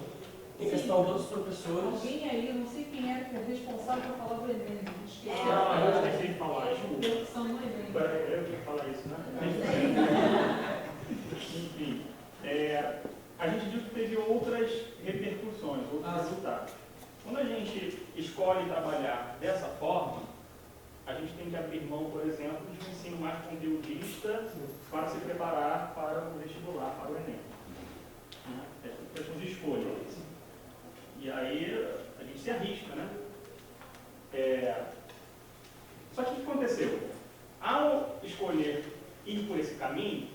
Em questão dos professores. Alguém aí, eu não sei quem era que é responsável por falar do Enem. Eu esqueci de falar, desculpa. Repercussão no Enem. Eu tinha que falar isso, né? Enfim, a gente viu que teve outras repercussões, outros resultados. Quando a gente escolhe trabalhar dessa forma, a gente tem que abrir mão, por exemplo, de um ensino mais conteudista para se preparar para o vestibular, para o Enem. É questão de escolha. E aí a gente se arrisca, né? Só que o que aconteceu? Ao escolher ir por esse caminho,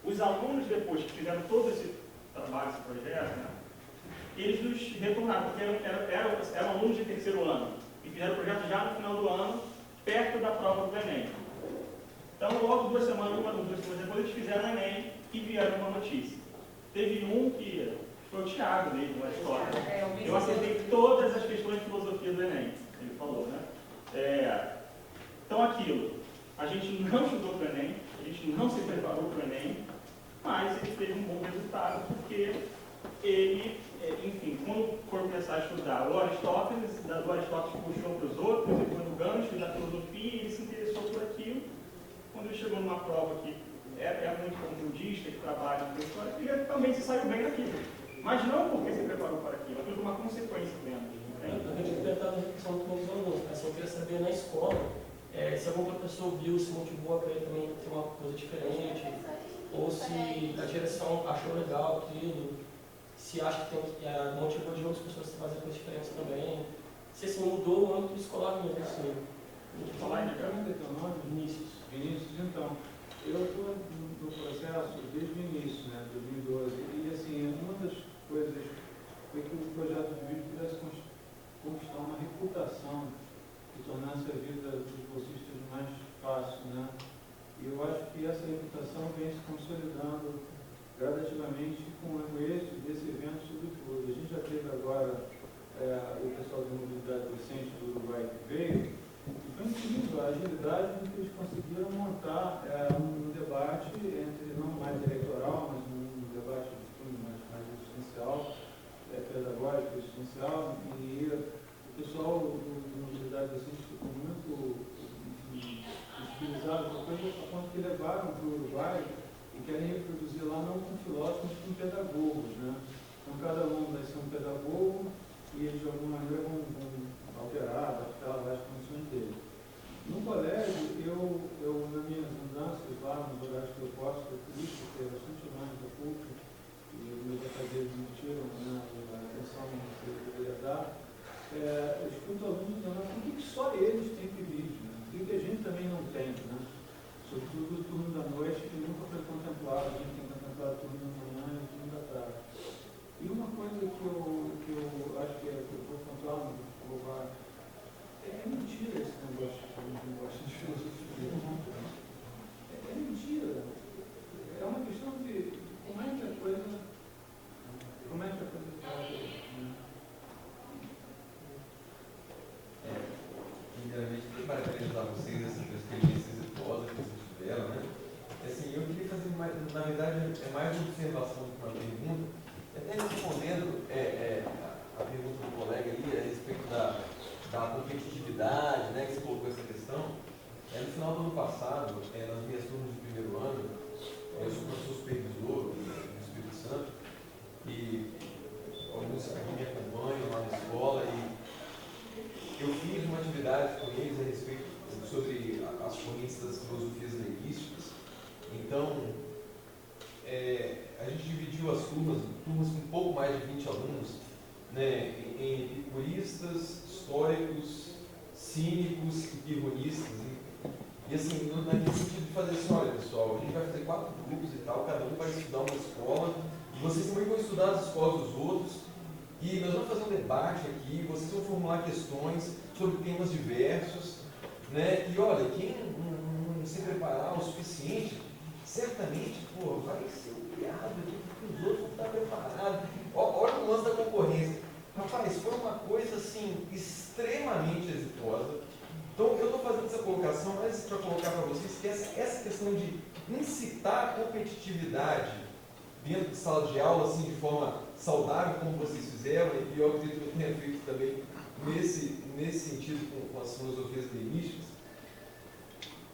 os alunos, depois que fizeram todo esse trabalho, esse projeto, né, eles nos retornaram, porque eram alunos de terceiro ano, e fizeram o projeto já no final do ano, perto da prova do Enem. Então, logo 2 semanas depois, eles fizeram o Enem e vieram uma notícia. Teve um que foi o Thiago mesmo, na história. Eu acertei todas as questões de filosofia do Enem, ele falou, né? Então, aquilo, a gente não estudou para o Enem, a gente não se preparou para o Enem, mas ele teve um bom resultado, porque ele, enfim, quando for começar a estudar o Aristóteles puxou para os outros, ele foi no gancho da filosofia, ele se interessou por aquilo. Quando ele chegou numa prova que é muito conteudista, que trabalha com história, ele também se saiu bem naquilo. Mas não porque se preparou para aquilo, aquilo foi uma consequência dentro. A gente tentava a reflexão com os alunos, mas eu queria saber na escola se algum professor viu, se motivou a querer também ter uma coisa diferente, ou se a direção achou legal aquilo, se acha que motivou de outras pessoas a fazer coisa diferente também, se assim mudou o âmbito escolar mesmo, assim. Falar em teu nome? Vinícius. Vinícius, então, eu estou no processo desde o início, né, 2012, e assim, uma das coisas foi que o projeto de vídeo pudesse conquistar uma reputação que tornasse a vida dos bolsistas mais fácil, né? E eu acho que essa reputação vem se consolidando gradativamente com o êxito desse evento, sobretudo. A gente já teve agora o pessoal de mobilidade docente do Uruguai que veio, e foi incrível a agilidade com que eles conseguiram montar um debate entre, não mais eleitoral, mas um debate mais existencial, pedagógico, existencial, e o pessoal do mobilidade docente ficou muito sensibilizado com a coisa, a ponto que levaram para o Uruguai e querem reproduzir lá não com filósofos, mas com pedagogos, né? Então cada aluno vai ser um pedagogo e eles de alguma maneira vão alterar, adaptar as condições dele. No colégio, eu nas minhas mudanças lá, nos horários que eu posso, eu fui ter bastante longe da PUC, e os meus afazeres me tiram, né, a atenção que eu deveria dar. Eu escuto alunos dizendo, por que só eles têm privilégio, né? Por que a gente também não tem, né? Sobretudo o turno da noite, que nunca foi contemplado, a gente tem contemplado o turno da manhã e o turno da tarde. E uma coisa que eu acho que eu vou contar, é mentira esse negócio de filosofia. É mentira. É uma questão de como é que a coisa Primeiramente, para parabenizar vocês essas experiências exitosas que vocês tiveram, né? Assim, eu queria fazer, na verdade, mais uma observação do que uma pergunta, até respondendo a pergunta do colega ali a respeito da competitividade, né, que você colocou essa questão. No final do ano passado, nas minhas turmas de primeiro ano, eu sou professor supervisor do Espírito Santo, e alguns aqui me acompanham lá na escola, atividade com eles a respeito sobre as correntes das filosofias leísticas. Então, a gente dividiu as turmas com um pouco mais de 20 alunos, né, em epicuristas, estoicos, cínicos e pirronistas. E assim, naquele sentido de fazer assim, olha pessoal, a gente vai fazer 4 grupos e tal, cada um vai estudar uma escola, e vocês também vão estudar as escolas dos outros, e nós vamos fazer um debate aqui, vocês vão formular questões sobre temas diversos, né? E olha, quem não se preparar o suficiente, certamente, pô, vai ser humilhado aqui, porque os outros vão estar preparados. Olha o lance da concorrência. Rapaz, foi uma coisa assim, extremamente exitosa. Então, eu estou fazendo essa colocação, mas para colocar para vocês que essa questão de incitar a competitividade dentro de sala de aula, assim, de forma saudável, como vocês fizeram, e eu acredito que eu tenha feito também nesse sentido com as filosofias leísticas,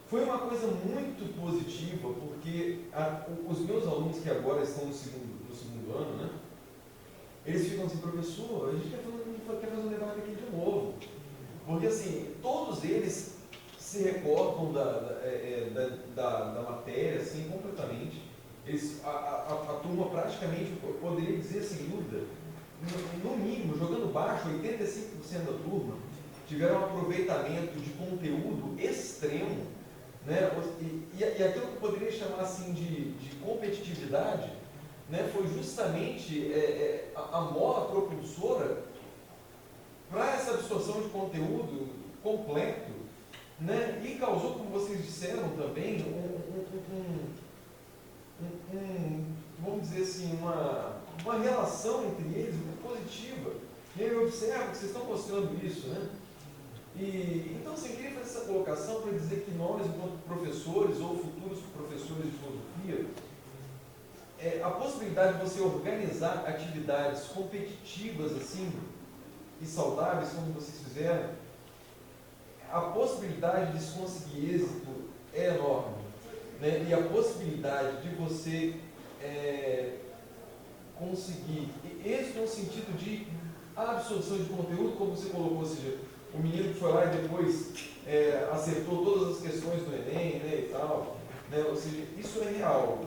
foi uma coisa muito positiva, porque os meus alunos que agora estão no segundo ano, né, eles ficam assim, professor, a gente quer fazer um debate aqui de novo. Porque assim, todos eles se recordam da matéria, assim, completamente. A turma praticamente, eu poderia dizer sem dúvida, no mínimo, jogando baixo, 85% da turma tiveram um aproveitamento de conteúdo extremo, né? E aquilo que eu poderia chamar assim de competitividade, né, foi justamente a mola propulsora para essa absorção de conteúdo completo, né, e causou, como vocês disseram também, vamos dizer assim, uma relação entre eles muito positiva. E eu observo que vocês estão mostrando isso, né? E, então, assim, eu queria fazer essa colocação para dizer que nós, enquanto professores ou futuros professores de filosofia, a possibilidade de você organizar atividades competitivas, assim, e saudáveis, como vocês fizeram, a possibilidade de se conseguir êxito é enorme, né? E a possibilidade de você conseguir êxito no sentido de absorção de conteúdo, como você colocou, ou seja, o menino que foi lá e depois acertou todas as questões do Enem, né, e tal, né? Ou seja, isso é real.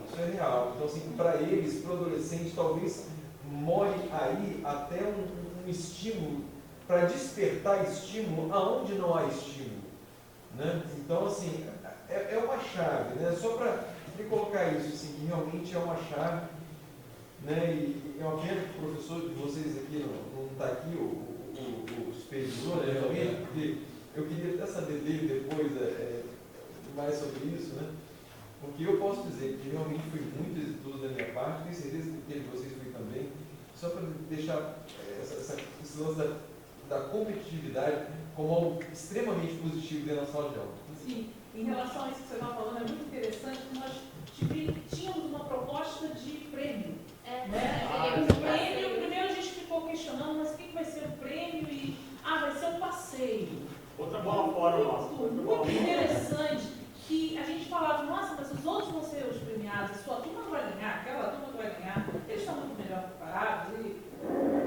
Então, assim, para eles, para o adolescente, talvez more aí até um estímulo, para despertar estímulo aonde não há estímulo, né? Então, assim, é uma chave, né? Só para colocar isso, assim, que realmente é uma chave, né? E é uma pena que o professor de vocês aqui não está aqui, o supervisor, né, realmente, porque eu queria até saber dele depois mais sobre isso, né? Porque eu posso dizer que realmente foi muito exitoso da minha parte, tenho certeza que aquele de vocês foi também, só para deixar esse lance da competitividade como algo extremamente positivo dentro da sala de aula. Sim, em relação a isso que você estava falando, é muito interessante que nós tínhamos uma proposta de prêmio. O prêmio, primeiro a gente ficou questionando, mas o que vai ser o prêmio? E, vai ser um passeio. Outra bola fora, nossa. Muito interessante que a gente falava, nossa, mas os outros vão ser os premiados, a sua turma não vai ganhar, aquela turma não vai ganhar, eles estão muito melhor preparados. E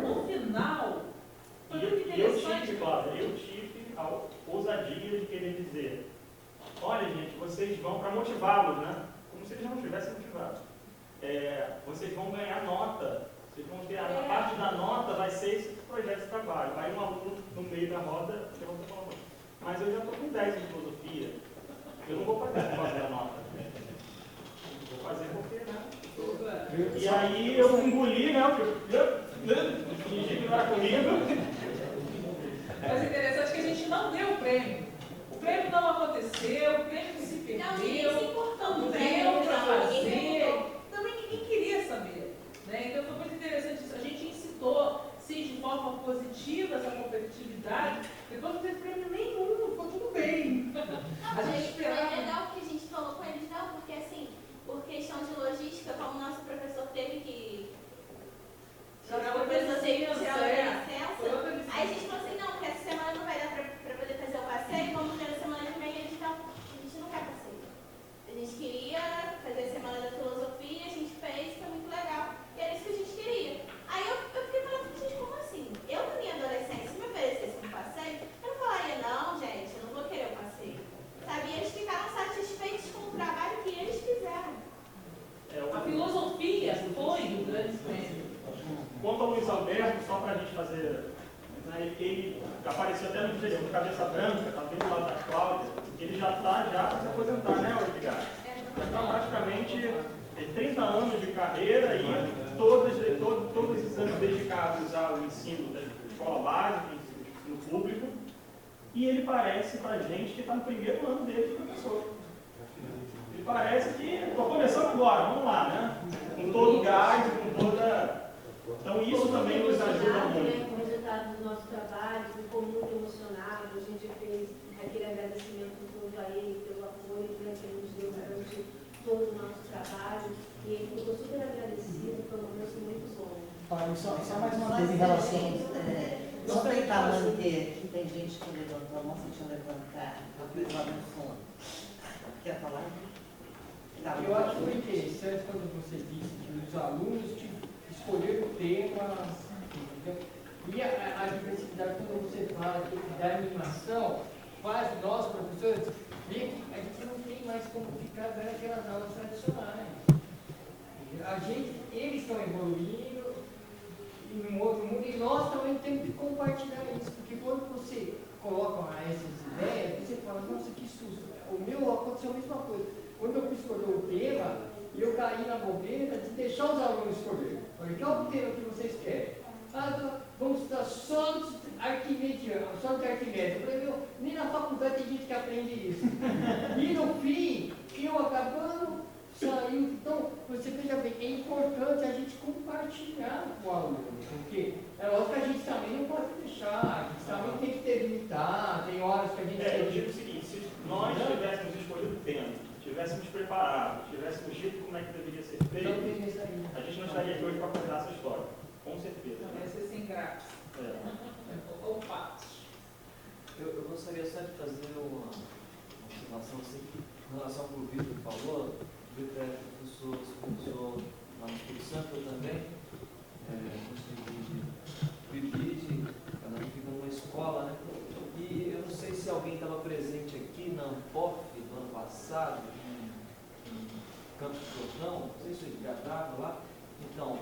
no final, foi muito interessante. Eu tive a ousadia de querer dizer, olha gente, vocês vão, para motivá-los, né? Como se eles não tivessem motivado. Vocês vão ganhar nota, vocês vão ter, a parte da nota vai ser esse projeto de trabalho. Aí um aluno no meio da roda, mas eu já estou com 10 em filosofia, eu não vou fazer a nota. Vou fazer porque, né? E aí eu engoli, né? Fingi que não era comigo. Mas interessante que a gente não deu o prêmio. O prêmio não aconteceu, o prêmio se perdeu. Não, ninguém se importou com o Não prêmio, deu para fazer. ninguém Também ninguém queria saber. Né? Então foi muito interessante isso. A gente incitou, sim, de forma positiva essa competitividade. Depois não teve prêmio nenhum, ficou tudo bem. A gente esperava. É legal que a gente falou com eles, não, porque assim, por questão de logística, como o nosso professor teve que tirar a licença, aí a gente falou assim, não, que essa semana não vai dar para poder fazer o passeio, vamos fazer a semana que vem, a gente não quer passeio. A gente queria fazer a semana da filosofia, a gente fez, foi muito legal, e era isso que a gente queria. Aí eu fiquei falando, gente, como assim? Eu, na minha adolescência, se me oferecesse um passeio, eu não falaria, não, gente, né, ele apareceu até no do Cabeça Branca, está bem do lado da Cláudia, ele já está para se aposentar, né, Edgar? Já está praticamente 30 anos de carreira e todos os anos dedicados ao ensino da escola básica, ensino público, e ele parece para a gente que está no primeiro ano dele de professor. Ele parece que estou começando agora, vamos lá, né? Com todo o gás, com toda... Então isso também nos ajuda muito. Com o resultado do nosso trabalho, ficou muito emocionado, a gente fez aquele agradecimento todo a ele pelo apoio, né, que ele nos deu durante todo o nosso trabalho, e ele ficou super agradecido, foi um momento muito bom. Só mais uma vez em relação... Não tem falando que tem gente que levantou a mão, se tinha levantado, lá no fundo. Quer falar? Eu acho que foi interessante quando você disse que os alunos escolheram o tema, entendeu? E a diversidade, quando você fala da animação, faz nós, professores, ver que a gente não tem mais como ficar dando aquelas aulas tradicionais. Eles estão evoluindo em um outro mundo e nós também temos que compartilhar isso, porque quando você coloca essas ideias, você fala, nossa, que susto. O meu aconteceu a mesma coisa. Quando eu fui escolher o tema, eu caí na bobeira de deixar os alunos escolher. Falei, qual é o tema que vocês querem? Vamos estudar sólidos arquimedeanos, sólidos arquimedes. Eu falei, meu, nem na faculdade tem gente que aprende isso. E no fim, eu acabando, saiu. Então, você veja bem, é importante a gente compartilhar com o aluno, porque é lógico que a gente também não pode deixar, a gente também tem que ter limitar, tem horas que a gente eu digo o seguinte, se nós tivéssemos escolhido o tema, tivéssemos preparado, tivéssemos dito como é que deveria ser feito, a gente não estaria aqui hoje para contar essa história, com certeza. Não vai ser sem graça. Opa! Eu gostaria só de fazer uma observação assim, em relação ao que o Vitor falou. O Vitor é professor lá no Espírito Santo, eu também, cada um fica numa escola, né? E eu não sei se alguém estava presente aqui na Ampof do ano passado, em Campos do Jordão, não sei se o Edgar estava lá. Então,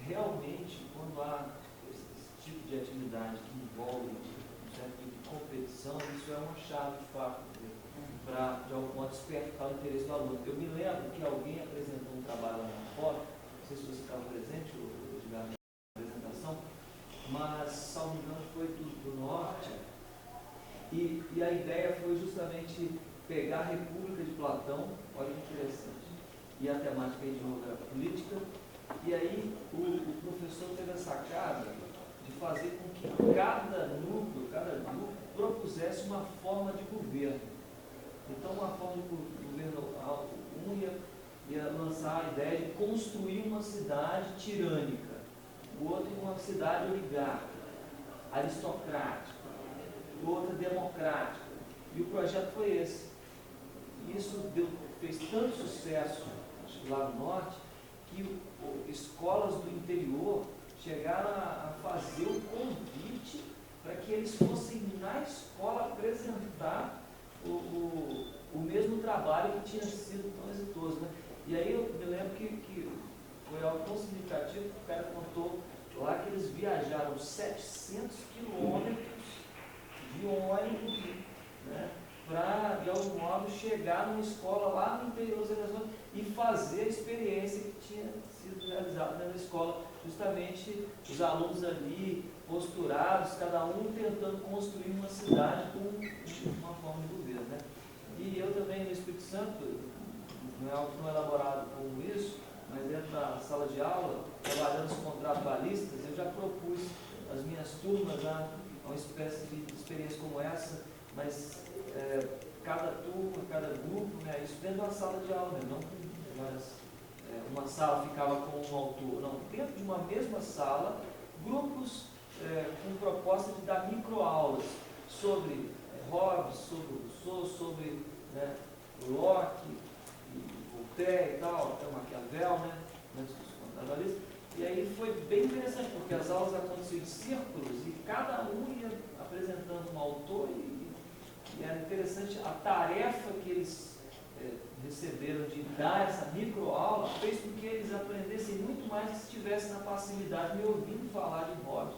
realmente, quando há esse tipo de atividade que envolve um certo tipo de competição, isso é uma chave de fato para, de algum modo, despertar o interesse do aluno. Eu me lembro que alguém apresentou um trabalho lá na Ampof, não sei se você estava presente, o Edgar, na apresentação, mas, salvo engano, foi do norte, e a ideia foi justamente pegar a República de Platão, olha que interessante, e a temática de novo era política, e aí o professor teve a sacada de fazer com que cada grupo propusesse uma forma de governo. Então, uma forma de governo, ia lançar a ideia de construir uma cidade tirânica, o outro uma cidade oligarca, aristocrática, o outro democrática. E o projeto foi esse. E isso fez tanto sucesso lá no norte, que escolas do interior chegaram a fazer o convite para que eles fossem na escola apresentar o mesmo trabalho que tinha sido tão exitoso, né? E aí eu me lembro que foi algo tão significativo que o cara contou lá que eles viajaram 700 quilômetros de ônibus, né, para, de algum modo, chegar numa escola lá no interior das Amazonas e fazer a experiência que tinha sido realizada na escola. Justamente os alunos ali, posturados, cada um tentando construir uma cidade com uma forma de governo, né? E eu também, no Espírito Santo, não é algo tão elaborado como isso, mas dentro da sala de aula, trabalhando os contratualistas, eu já propus às minhas turmas uma espécie de experiência como essa, mas cada turma, cada grupo, né, isso dentro da sala de aula, né, não uma sala ficava com um autor, não, dentro de uma mesma sala, grupos com proposta de dar microaulas sobre Hobbes, sobre Rousseau, sobre Locke, Voltaire e tal, até Maquiavel, né, antes dos contratualistas. E aí foi bem interessante, porque as aulas aconteciam em círculos e cada um ia apresentando um autor e era interessante a tarefa que eles receberam de dar essa microaula fez com que eles aprendessem muito mais se estivessem na passividade me ouvindo falar de Hobbes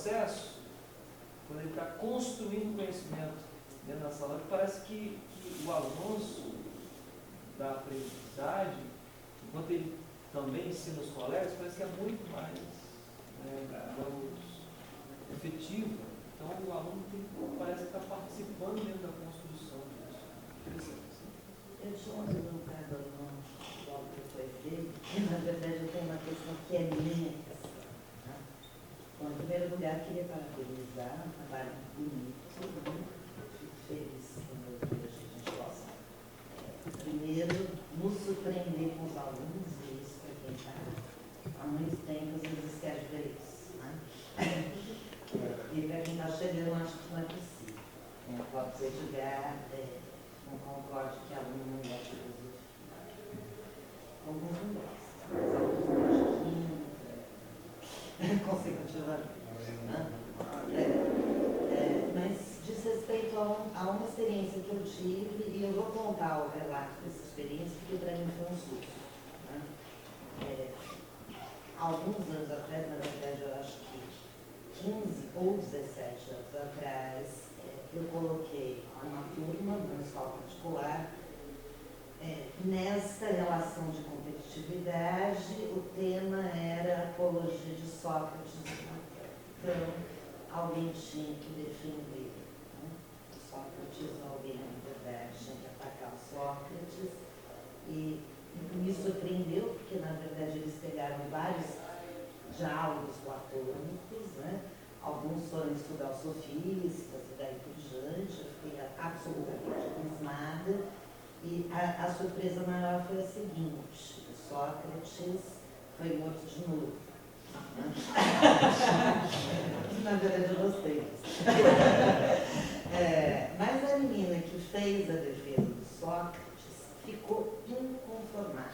processo, quando ele está construindo conhecimento dentro da sala, parece que o avanço da aprendizagem, enquanto ele também ensina os colegas, parece que é muito mais, digamos, efetivo. Então o aluno parece estar participando dentro da construção disso. Eu tinha uma pergunta logo depois dele, e na verdade eu tenho uma questão que é minha. Bom, em primeiro lugar, queria parabenizar um trabalho bonito, fico feliz quando eu vejo que a gente possa, primeiro, nos surpreender com os alunos, e isso para quem está há muito tempo, às vezes quer ver isso, né? E para quem está chegando, acho que não é possível. Pode ser julgar, não concordo que aluno não gosta de filosofia. Alguns não gostam, mas alguns não gostam consecutivamente. Mas diz respeito a uma experiência que eu tive, e eu vou contar o relato dessa experiência, porque para mim foi um susto. Alguns anos atrás, na verdade eu acho que 15 ou 17 anos atrás, eu coloquei uma turma numa escola particular. Nesta relação de competitividade, o tema era apologia de Sócrates e Platão. Então, alguém tinha que defender, né? Sócrates, alguém, na verdade, tinha que atacar o Sócrates. E me surpreendeu, porque, na verdade, eles pegaram vários diálogos platônicos, né? Alguns foram estudar os sofistas e daí por diante. Eu fiquei absolutamente abismada. E a surpresa maior foi a seguinte: Sócrates foi morto de novo. Na verdade, eu gostei disso. Mas a menina que fez a defesa do Sócrates ficou inconformada.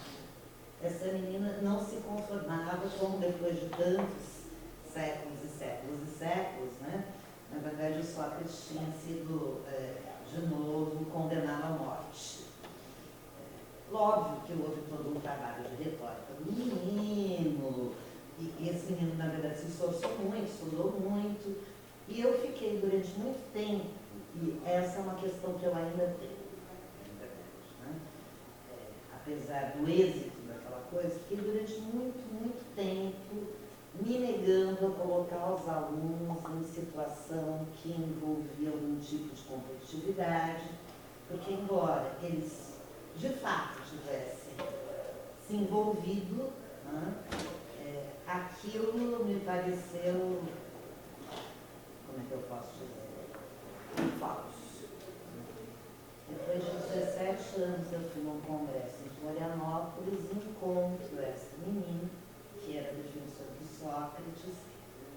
Essa menina não se conformava com, depois de tantos séculos e séculos e séculos, né? Na verdade, o Sócrates tinha sido, de novo, condenado à morte. Óbvio que houve todo um trabalho de retórica do menino, e esse menino, na verdade, se esforçou muito, estudou muito, e eu fiquei durante muito tempo, e essa é uma questão que eu ainda tenho, na verdade, né? Apesar do êxito daquela coisa, fiquei durante muito tempo me negando a colocar os alunos em situação que envolvia algum tipo de competitividade, porque embora eles de fato tivessem se envolvido, né, aquilo me pareceu, como é que eu posso dizer, falso. Depois de 17 anos eu fui num congresso em Florianópolis e encontro essa menina, que era defensora do Sócrates,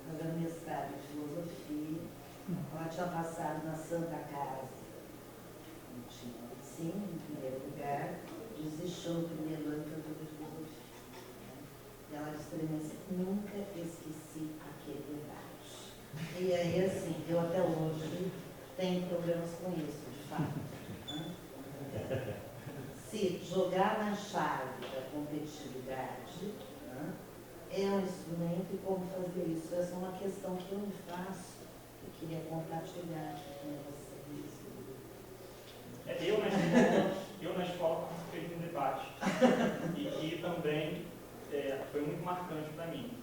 fazendo mestrado em filosofia. Ela tinha passado na Santa Casa, não tinha sim, em primeiro lugar, desistiu no primeiro ano que eu fui de filosofia. E ela disse para mim assim: nunca esqueci aquele debate. E aí, assim, eu até hoje tenho problemas com isso, de fato. Né? Se jogar na chave da competitividade, né, é um instrumento, e como fazer isso? Essa é uma questão que eu me faço, eu queria compartilhar com vocês. Eu na escola participei de um debate e que também foi muito marcante para mim.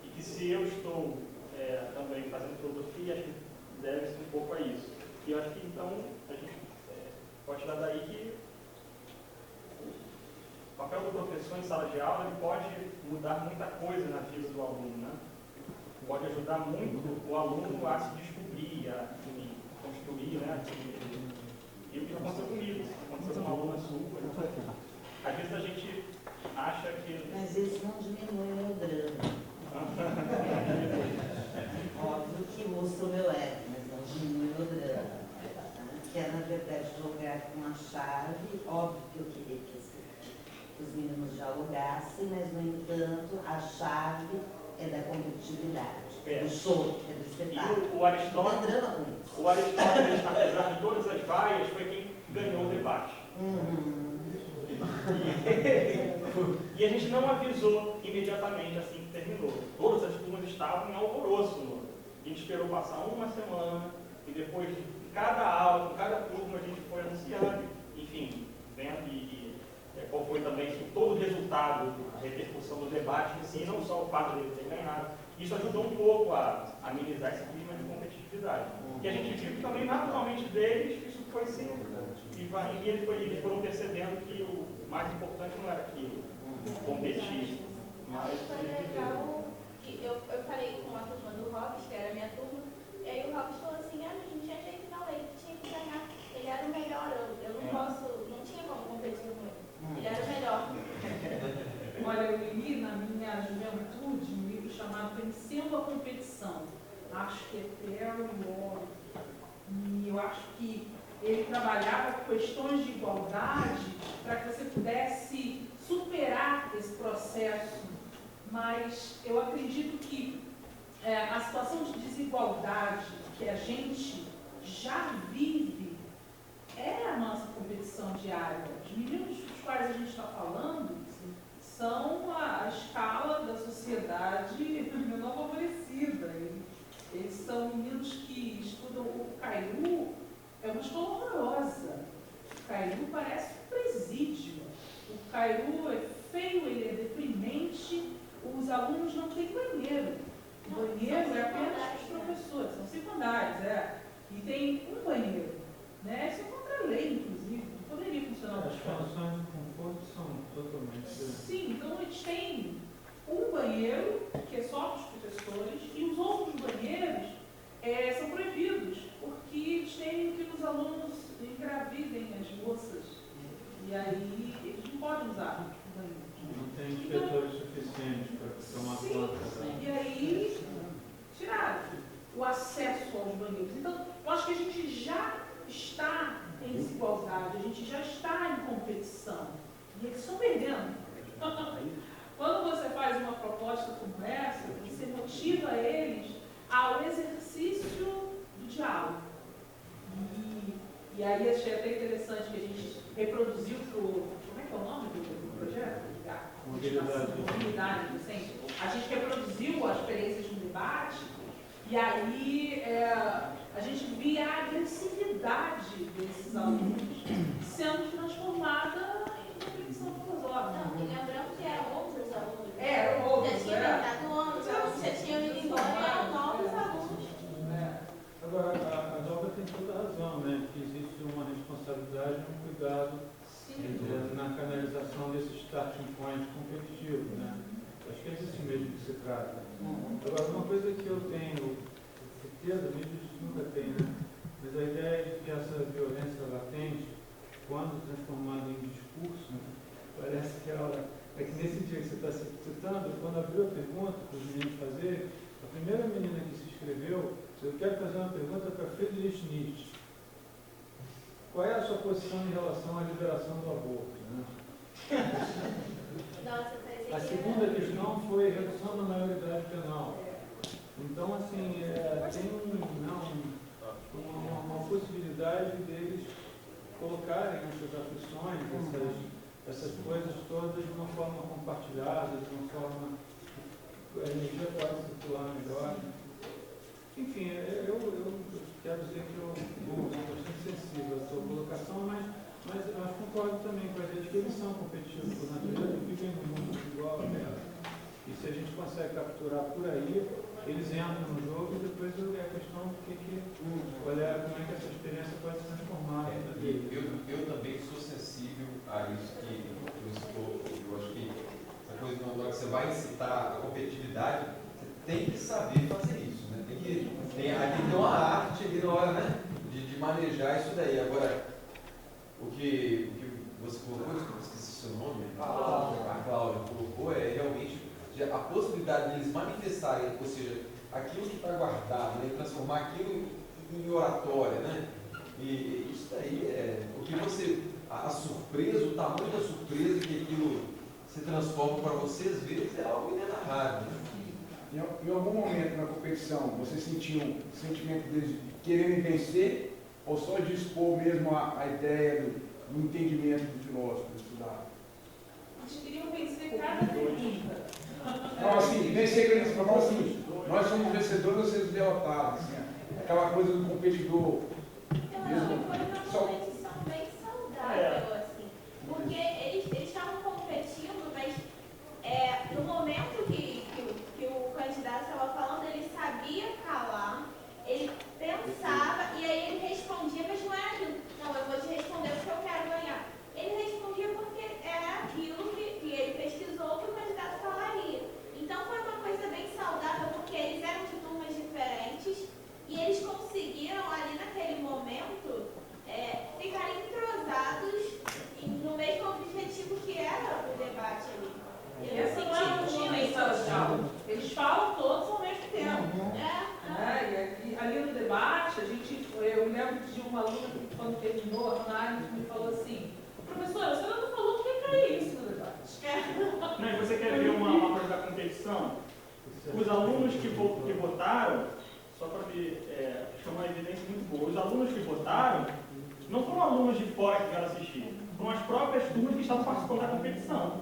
E que se eu estou também fazendo filosofia, acho que deve-se um pouco a isso. E eu acho que então a gente pode tirar daí que o papel do professor em sala de aula ele pode mudar muita coisa na vida do aluno, né? Pode ajudar muito o aluno a se descobrir, a construir, né? E o que aconteceu comigo, aconteceu com uma aluna sua. Às vezes a gente acha que... Mas isso não diminui o meu drama. Óbvio que mostra o meu ego, mas não diminui o meu drama. Que é, na verdade, jogar com a chave. Óbvio que eu queria que os meninos dialogassem, mas, no entanto, a chave é da competitividade, do show, é do espetáculo. E o Aristóteles, apesar de todas as vaias, foi quem ganhou o debate. E a gente não avisou imediatamente assim que terminou. Todas as turmas estavam em alvoroço. E gente esperou passar uma semana e depois de cada aula, com cada turma, a gente foi anunciando, enfim, vendo qual foi também todo o resultado, a repercussão do debate em si, não só o fato de ele ter ganhado. Isso ajudou um pouco a amenizar esse clima de competitividade. E a gente viu que também, naturalmente deles, isso foi sendo. E eles foram percebendo que o mais importante não era aquilo, competir. Mas foi legal que eu falei com a turma do Robson, que era a minha turma, e aí o Robson falou assim, não tinha jeito não, ele tinha que ganhar, ele era o melhor, eu não posso, não tinha como competir com ele, ele era o melhor. Olha, eu li na minha juventude um livro chamado Vencendo a Competição, acho que é Terry Moore, e eu acho que ele trabalhava questões de igualdade para que você pudesse superar esse processo, mas eu acredito que a situação de desigualdade que a gente já vive é a nossa competição diária. Os meninos dos quais a gente está falando são a escala da sociedade menor favorecida. Eles são meninos que estudam o Cairu, é uma escola horrorosa. O Cairu parece um presídio. O Cairu é feio, ele é deprimente, os alunos não têm banheiro. O banheiro é apenas para os professores, são 5 andares, e tem um banheiro. Né? Isso é contra a lei, inclusive, não poderia funcionar. As condições de conforto são totalmente diferentes. Sim, então eles têm um banheiro, que é só para os professores, e os outros banheiros são proibidos, porque eles têm que os alunos engravidem as moças. E aí eles não podem usar o banheiro. Não tem inspetores suficientes para tomar conta. E aí tiraram o acesso aos banheiros. Então, eu acho que a gente já está em desigualdade, a gente já está em competição. E eles estão perdendo. Quando você faz uma proposta como essa, você motiva eles ao exercício do diálogo. E aí achei até interessante que a gente reproduziu para o... Como é que é o nome do projeto? Mobilidade docente. A gente reproduziu as experiências de um debate e aí a gente via a agressividade desses alunos sendo transformada em reflexão filosófica. Não, e lembrando que eram outros alunos. Eram outros, já tinha metade já tinha ido embora e eram novos alunos. Agora, a Dalva tem toda a razão, né? Que existe uma responsabilidade e um cuidado na canalização desse starting point competitivo, né? Acho que é disso mesmo que se trata. Agora, uma coisa que eu tenho certeza, mídias nunca tem, né? Mas a ideia de que essa violência latente, quando transformada em discurso, né? Parece que ela... É que nesse dia que você está citando, quando abriu a pergunta para os meninos fazerem, a primeira menina que se inscreveu, eu quero fazer uma pergunta para Friedrich Nietzsche. Qual é a sua posição em relação à liberação do aborto? Né? A segunda questão foi a redução da maioridade penal. Então, assim, tem uma possibilidade deles colocarem essas aflições, essas coisas todas de uma forma compartilhada, de uma forma que a energia pode circular melhor. Enfim, eu quero dizer que eu sou bastante sensível à sua colocação, mas eu concordo também com a gente que eles são competitivos por natureza e vivem num mundo igual a ela. E se a gente consegue capturar por aí, eles entram no jogo e depois é a questão de como é que essa experiência pode se transformar. Eu também sou sensível a isso que você falou. Eu acho que essa coisa de que você vai incitar a competitividade, você tem que saber fazer isso, né? Tem que ter uma arte ali na hora, né? De manejar isso daí. Agora, o que você colocou, eu esqueci o seu nome, a Cláudia colocou, é realmente a possibilidade de eles manifestarem, ou seja, aquilo que está guardado, né? Transformar aquilo em oratória, né? E isso daí é o que você, a surpresa, o tamanho da surpresa que aquilo se transforma para você, às vezes é algo inenarrável. Né? Em algum momento na competição, você sentiu um sentimento de querer vencer ou só de expor mesmo a ideia do entendimento do filósofo, do estudar? Eles queriam vencer cada pergunta. Não, assim, vencer que eles falam assim, nós somos vencedores, vocês derrotados. Assim, aquela coisa do competidor. Eu acho que foi uma competição bem saudável, assim. Porque eles estavam competindo, mas no momento que o candidato estava falando, ele sabia calar, ele pensava e aí ele respondia, mas não era aquilo. Não, eu vou te responder porque eu quero ganhar. Ele respondia porque era aquilo que ele pesquisou que o candidato falaria. Então foi uma coisa bem saudável, porque eles eram de turmas diferentes e eles conseguiram ali naquele momento ficar entrosados no mesmo objetivo que era o debate ali. Esse não é um time em sala de aula. Eles falam todos ao mesmo tempo. E ali no debate, eu lembro de uma aluna que, quando terminou a análise, me falou assim: professora, você não falou o que é isso no debate. Não, e você quer ver uma coisa da competição? Os alunos que votaram, só para chamar uma evidência muito boa, os alunos que votaram não foram alunos de fora que vieram assistir, foram as próprias turmas que estavam participando da competição.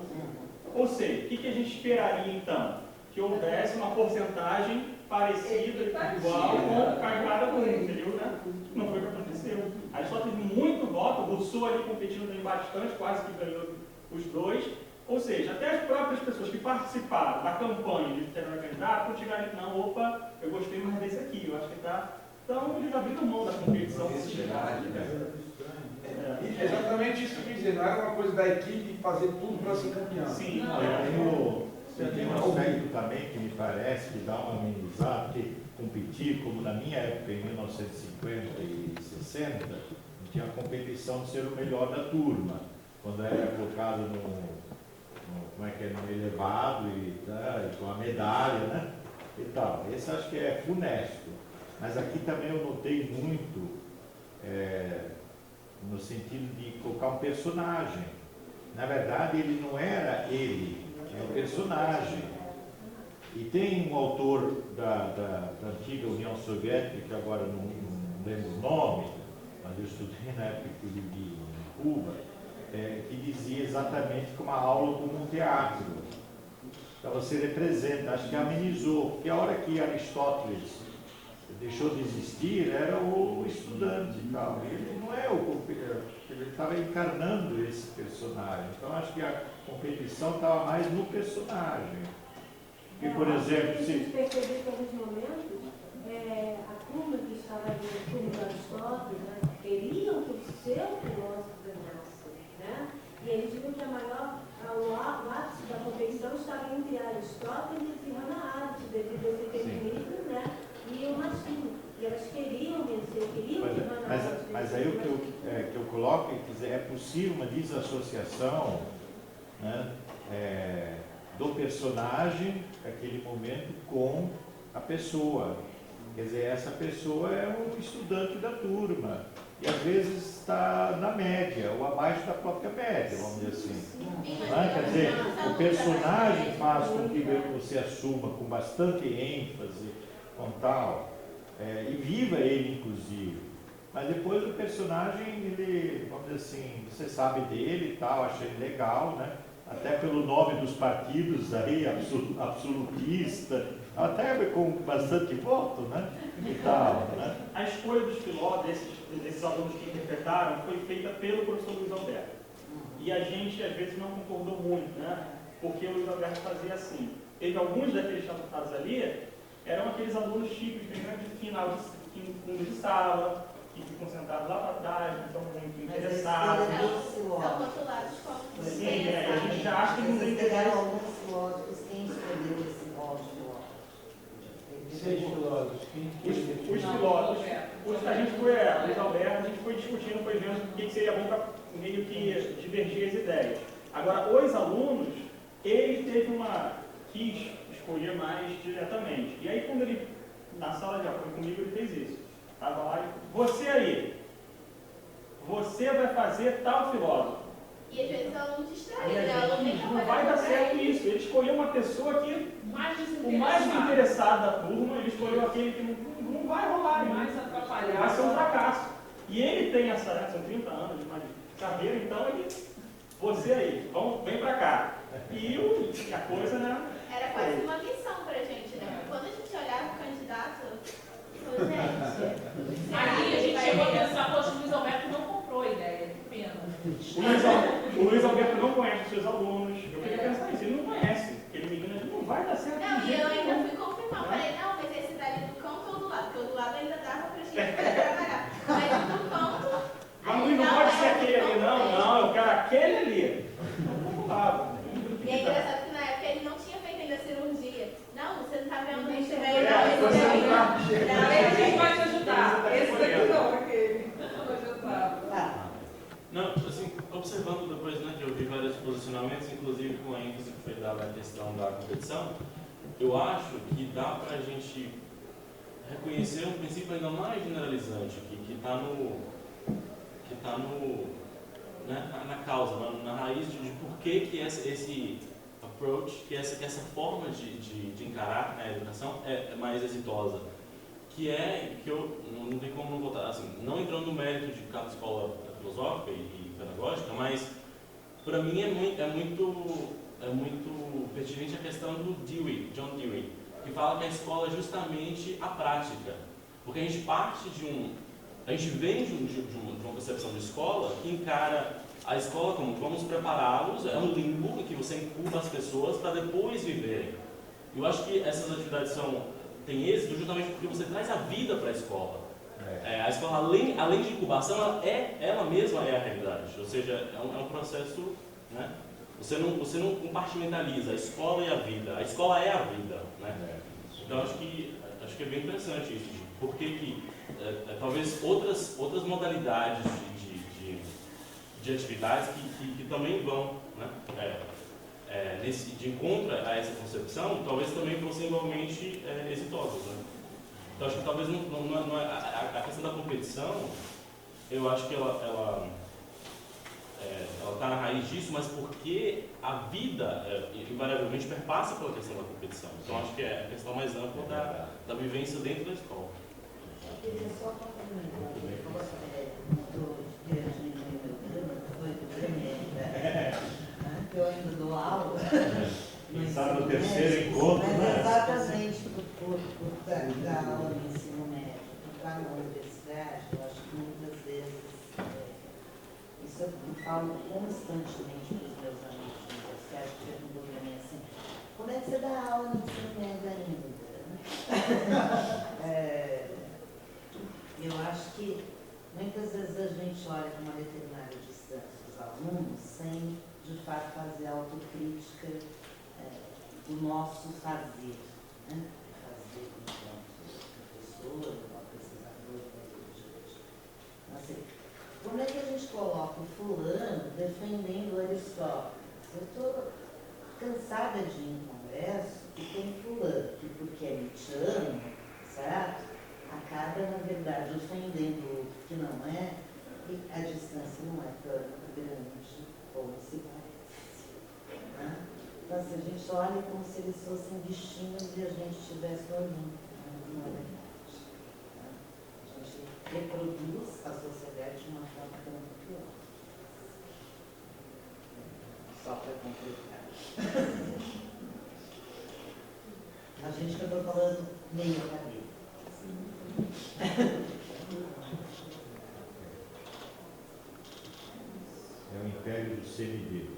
Ou seja, o que a gente esperaria então? Que houvesse uma porcentagem parecida, igual com cada aluno, entendeu? Né? Não foi o que aconteceu. A só teve muito voto, o Rousseau ali competindo também bastante, quase que ganhou os dois. Ou seja, até as próprias pessoas que participaram da campanha de ter um candidato, quando chegarem aqui, não, opa, eu gostei mais desse aqui, eu acho que está. Então, eles abriram mão da competição. Exatamente isso que eu quis dizer, não era uma coisa da equipe fazer tudo para ser campeão. Sim, tem um aspecto também que me parece que dá uma amenizada, porque competir, como na minha época, em 1950 e 60, tinha a competição de ser o melhor da turma, quando era colocado no elevado e com a medalha, né? E tal. Esse acho que é funesto. Mas aqui também eu notei muito no sentido de colocar um personagem. Na verdade, ele não era ele, é um personagem. E tem um autor da antiga União Soviética, que agora não lembro o nome, mas eu estudei na época que eu vivi em Cuba, que dizia exatamente como a aula como um teatro. Então você representa, acho que amenizou, porque a hora que Aristóteles deixou de existir, era o estudante e tal. Ele não é ele estava encarnando esse personagem. Então acho que a competição estava mais no personagem. Porque, por exemplo, se... A gente percebeu que em alguns momentos, a turma que estava ali, a turma do Aristóteles, né, queriam que o seu filósofo ganhasse, né? E eles viram que o ápice da competição estava entre Aristóteles e Hannah Arendt, devido a esse feminismo, né? E o machismo. E elas queriam vencer, queriam que Hannah Arendt... Mas aí o que eu coloco é possível uma desassociação, né, do personagem, naquele momento, com a pessoa. Quer dizer, essa pessoa é um estudante da turma. E às vezes está na média, ou abaixo da própria média, vamos dizer assim. Quer dizer, o personagem faz com que você assuma com bastante ênfase, com tal, e viva ele, inclusive. Mas depois o personagem, ele, vamos dizer assim, você sabe dele e tal, acha ele legal, né? Até pelo nome dos partidos aí, absolutista, até com bastante voto, né? E tal, né? A escolha dos filósofos, desses alunos que interpretaram, foi feita pelo professor Luiz Alberto. E a gente, às vezes, não concordou muito, né? Porque o Luiz Alberto fazia assim. Teve alguns daqueles chamados ali, eram aqueles alunos típicos, de final de fundo de sala, que ficam sentados lá para trás, não estão muito interessados. São rotulados como Sim, a gente já acha que não tem interesse. Pegaram alguns filósofos, quem escolheu esse filósofo? Seis filósofos. Os filósofos, a gente foi, Luiz Alberto, a gente foi discutindo, foi vendo o que seria bom para meio que divergir as ideias. Agora, os alunos, ele quis escolher mais diretamente. E aí, quando ele, na sala de aula comigo, ele fez isso. Estava lá e você aí, você vai fazer tal filósofo. E às vezes o aluno distrai, E né? a gente não vai dar certo isso. Ele escolheu uma pessoa que, o mais interessado da turma, ele escolheu aquele que não vai rolar, mais atrapalhado. Vai ser um fracasso. E ele tem são 30 anos de carreira, então você aí, vem pra cá. E a coisa, né? Era quase uma missão pra gente, né? Quando a gente olhava chegou a pensar, poxa, o Luiz Alberto não comprou a ideia, que pena. O Luiz Alberto não conhece os seus alunos. Eu queria pensar isso, ele não conhece. Aquele menino ali não vai dar certo. Não, de e jeito eu ainda nenhum. fui confirmar. Falei, não, mas esse dali do canto ou do lado? Porque o do lado ainda dava pra gente trabalhar. Mas o do canto. Mas Luiz, não pode ser aquele ali, não. Não, eu quero aquele ali. E é engraçado que na época ele não tinha feito ainda cirurgia. Não, você não tá vendo isso, É, velho. você não tá A gente vai te ajudar. Esse daqui não, aquele. Vou ajudar. Não, assim, observando depois, né, de ouvir vários posicionamentos, inclusive com a ênfase que foi dada à questão da competição, eu acho que dá para a gente reconhecer um princípio ainda mais generalizante, que está né, na causa, na raiz de por que esse approach, que essa forma de encarar, né, a educação é mais exitosa. Que eu não tem como não botar, assim, não entrando no mérito de cada escola filosófica e pedagógica, mas para mim é muito pertinente a questão do Dewey, John Dewey, que fala que a escola é justamente a prática, porque a gente parte a gente vem de uma concepção de escola que encara a escola como vamos prepará-los, é um limbo em que você incuba as pessoas para depois viverem. Eu acho que essas atividades têm êxito justamente porque você traz a vida para a escola. A escola, além de incubação, ela mesma é a realidade, ou seja, é um processo, né? Você não compartimentaliza a escola e a vida, a escola é a vida, né? Então acho que é bem interessante isso, de por que talvez outras modalidades de atividades que também vão, né, de encontro a essa concepção, talvez também fossem igualmente exitosas, né? Então acho que talvez não é a questão da competição, eu acho que ela está na raiz disso, mas porque a vida invariavelmente perpassa pela questão da competição. Então acho que é a questão mais ampla da vivência dentro da escola. Eu queria só complementar, que eu ainda dou aula. Quem sabe no terceiro encontro, mas né? exatamente por dar aula no ensino médio, por estar na universidade, eu acho que muitas vezes, isso eu falo constantemente para os meus amigos de universidade, que perguntam para mim assim, como é que você dá aula no ensino médio ainda? Eu acho que muitas vezes a gente olha com uma determinada distância os alunos sem, de fato, fazer autocrítica do nosso fazer, né? Fazer enquanto professor, enquanto pesquisador, enquanto gente. Como é que a gente coloca o fulano defendendo Aristóteles? Eu estou cansada de ir em congresso que tem fulano, que porque é nietzschiano, certo? Acaba, na verdade, ofendendo o outro que não é, e a distância não é tão grande como se parece. Né? Então, assim, a gente olha como se eles fossem bichinhos e a gente estivesse olhando. Não é verdade. Né? A gente reproduz a sociedade de uma forma muito pior. Só para completar. A gente que eu estou falando meio cabeça. É o império do CMD.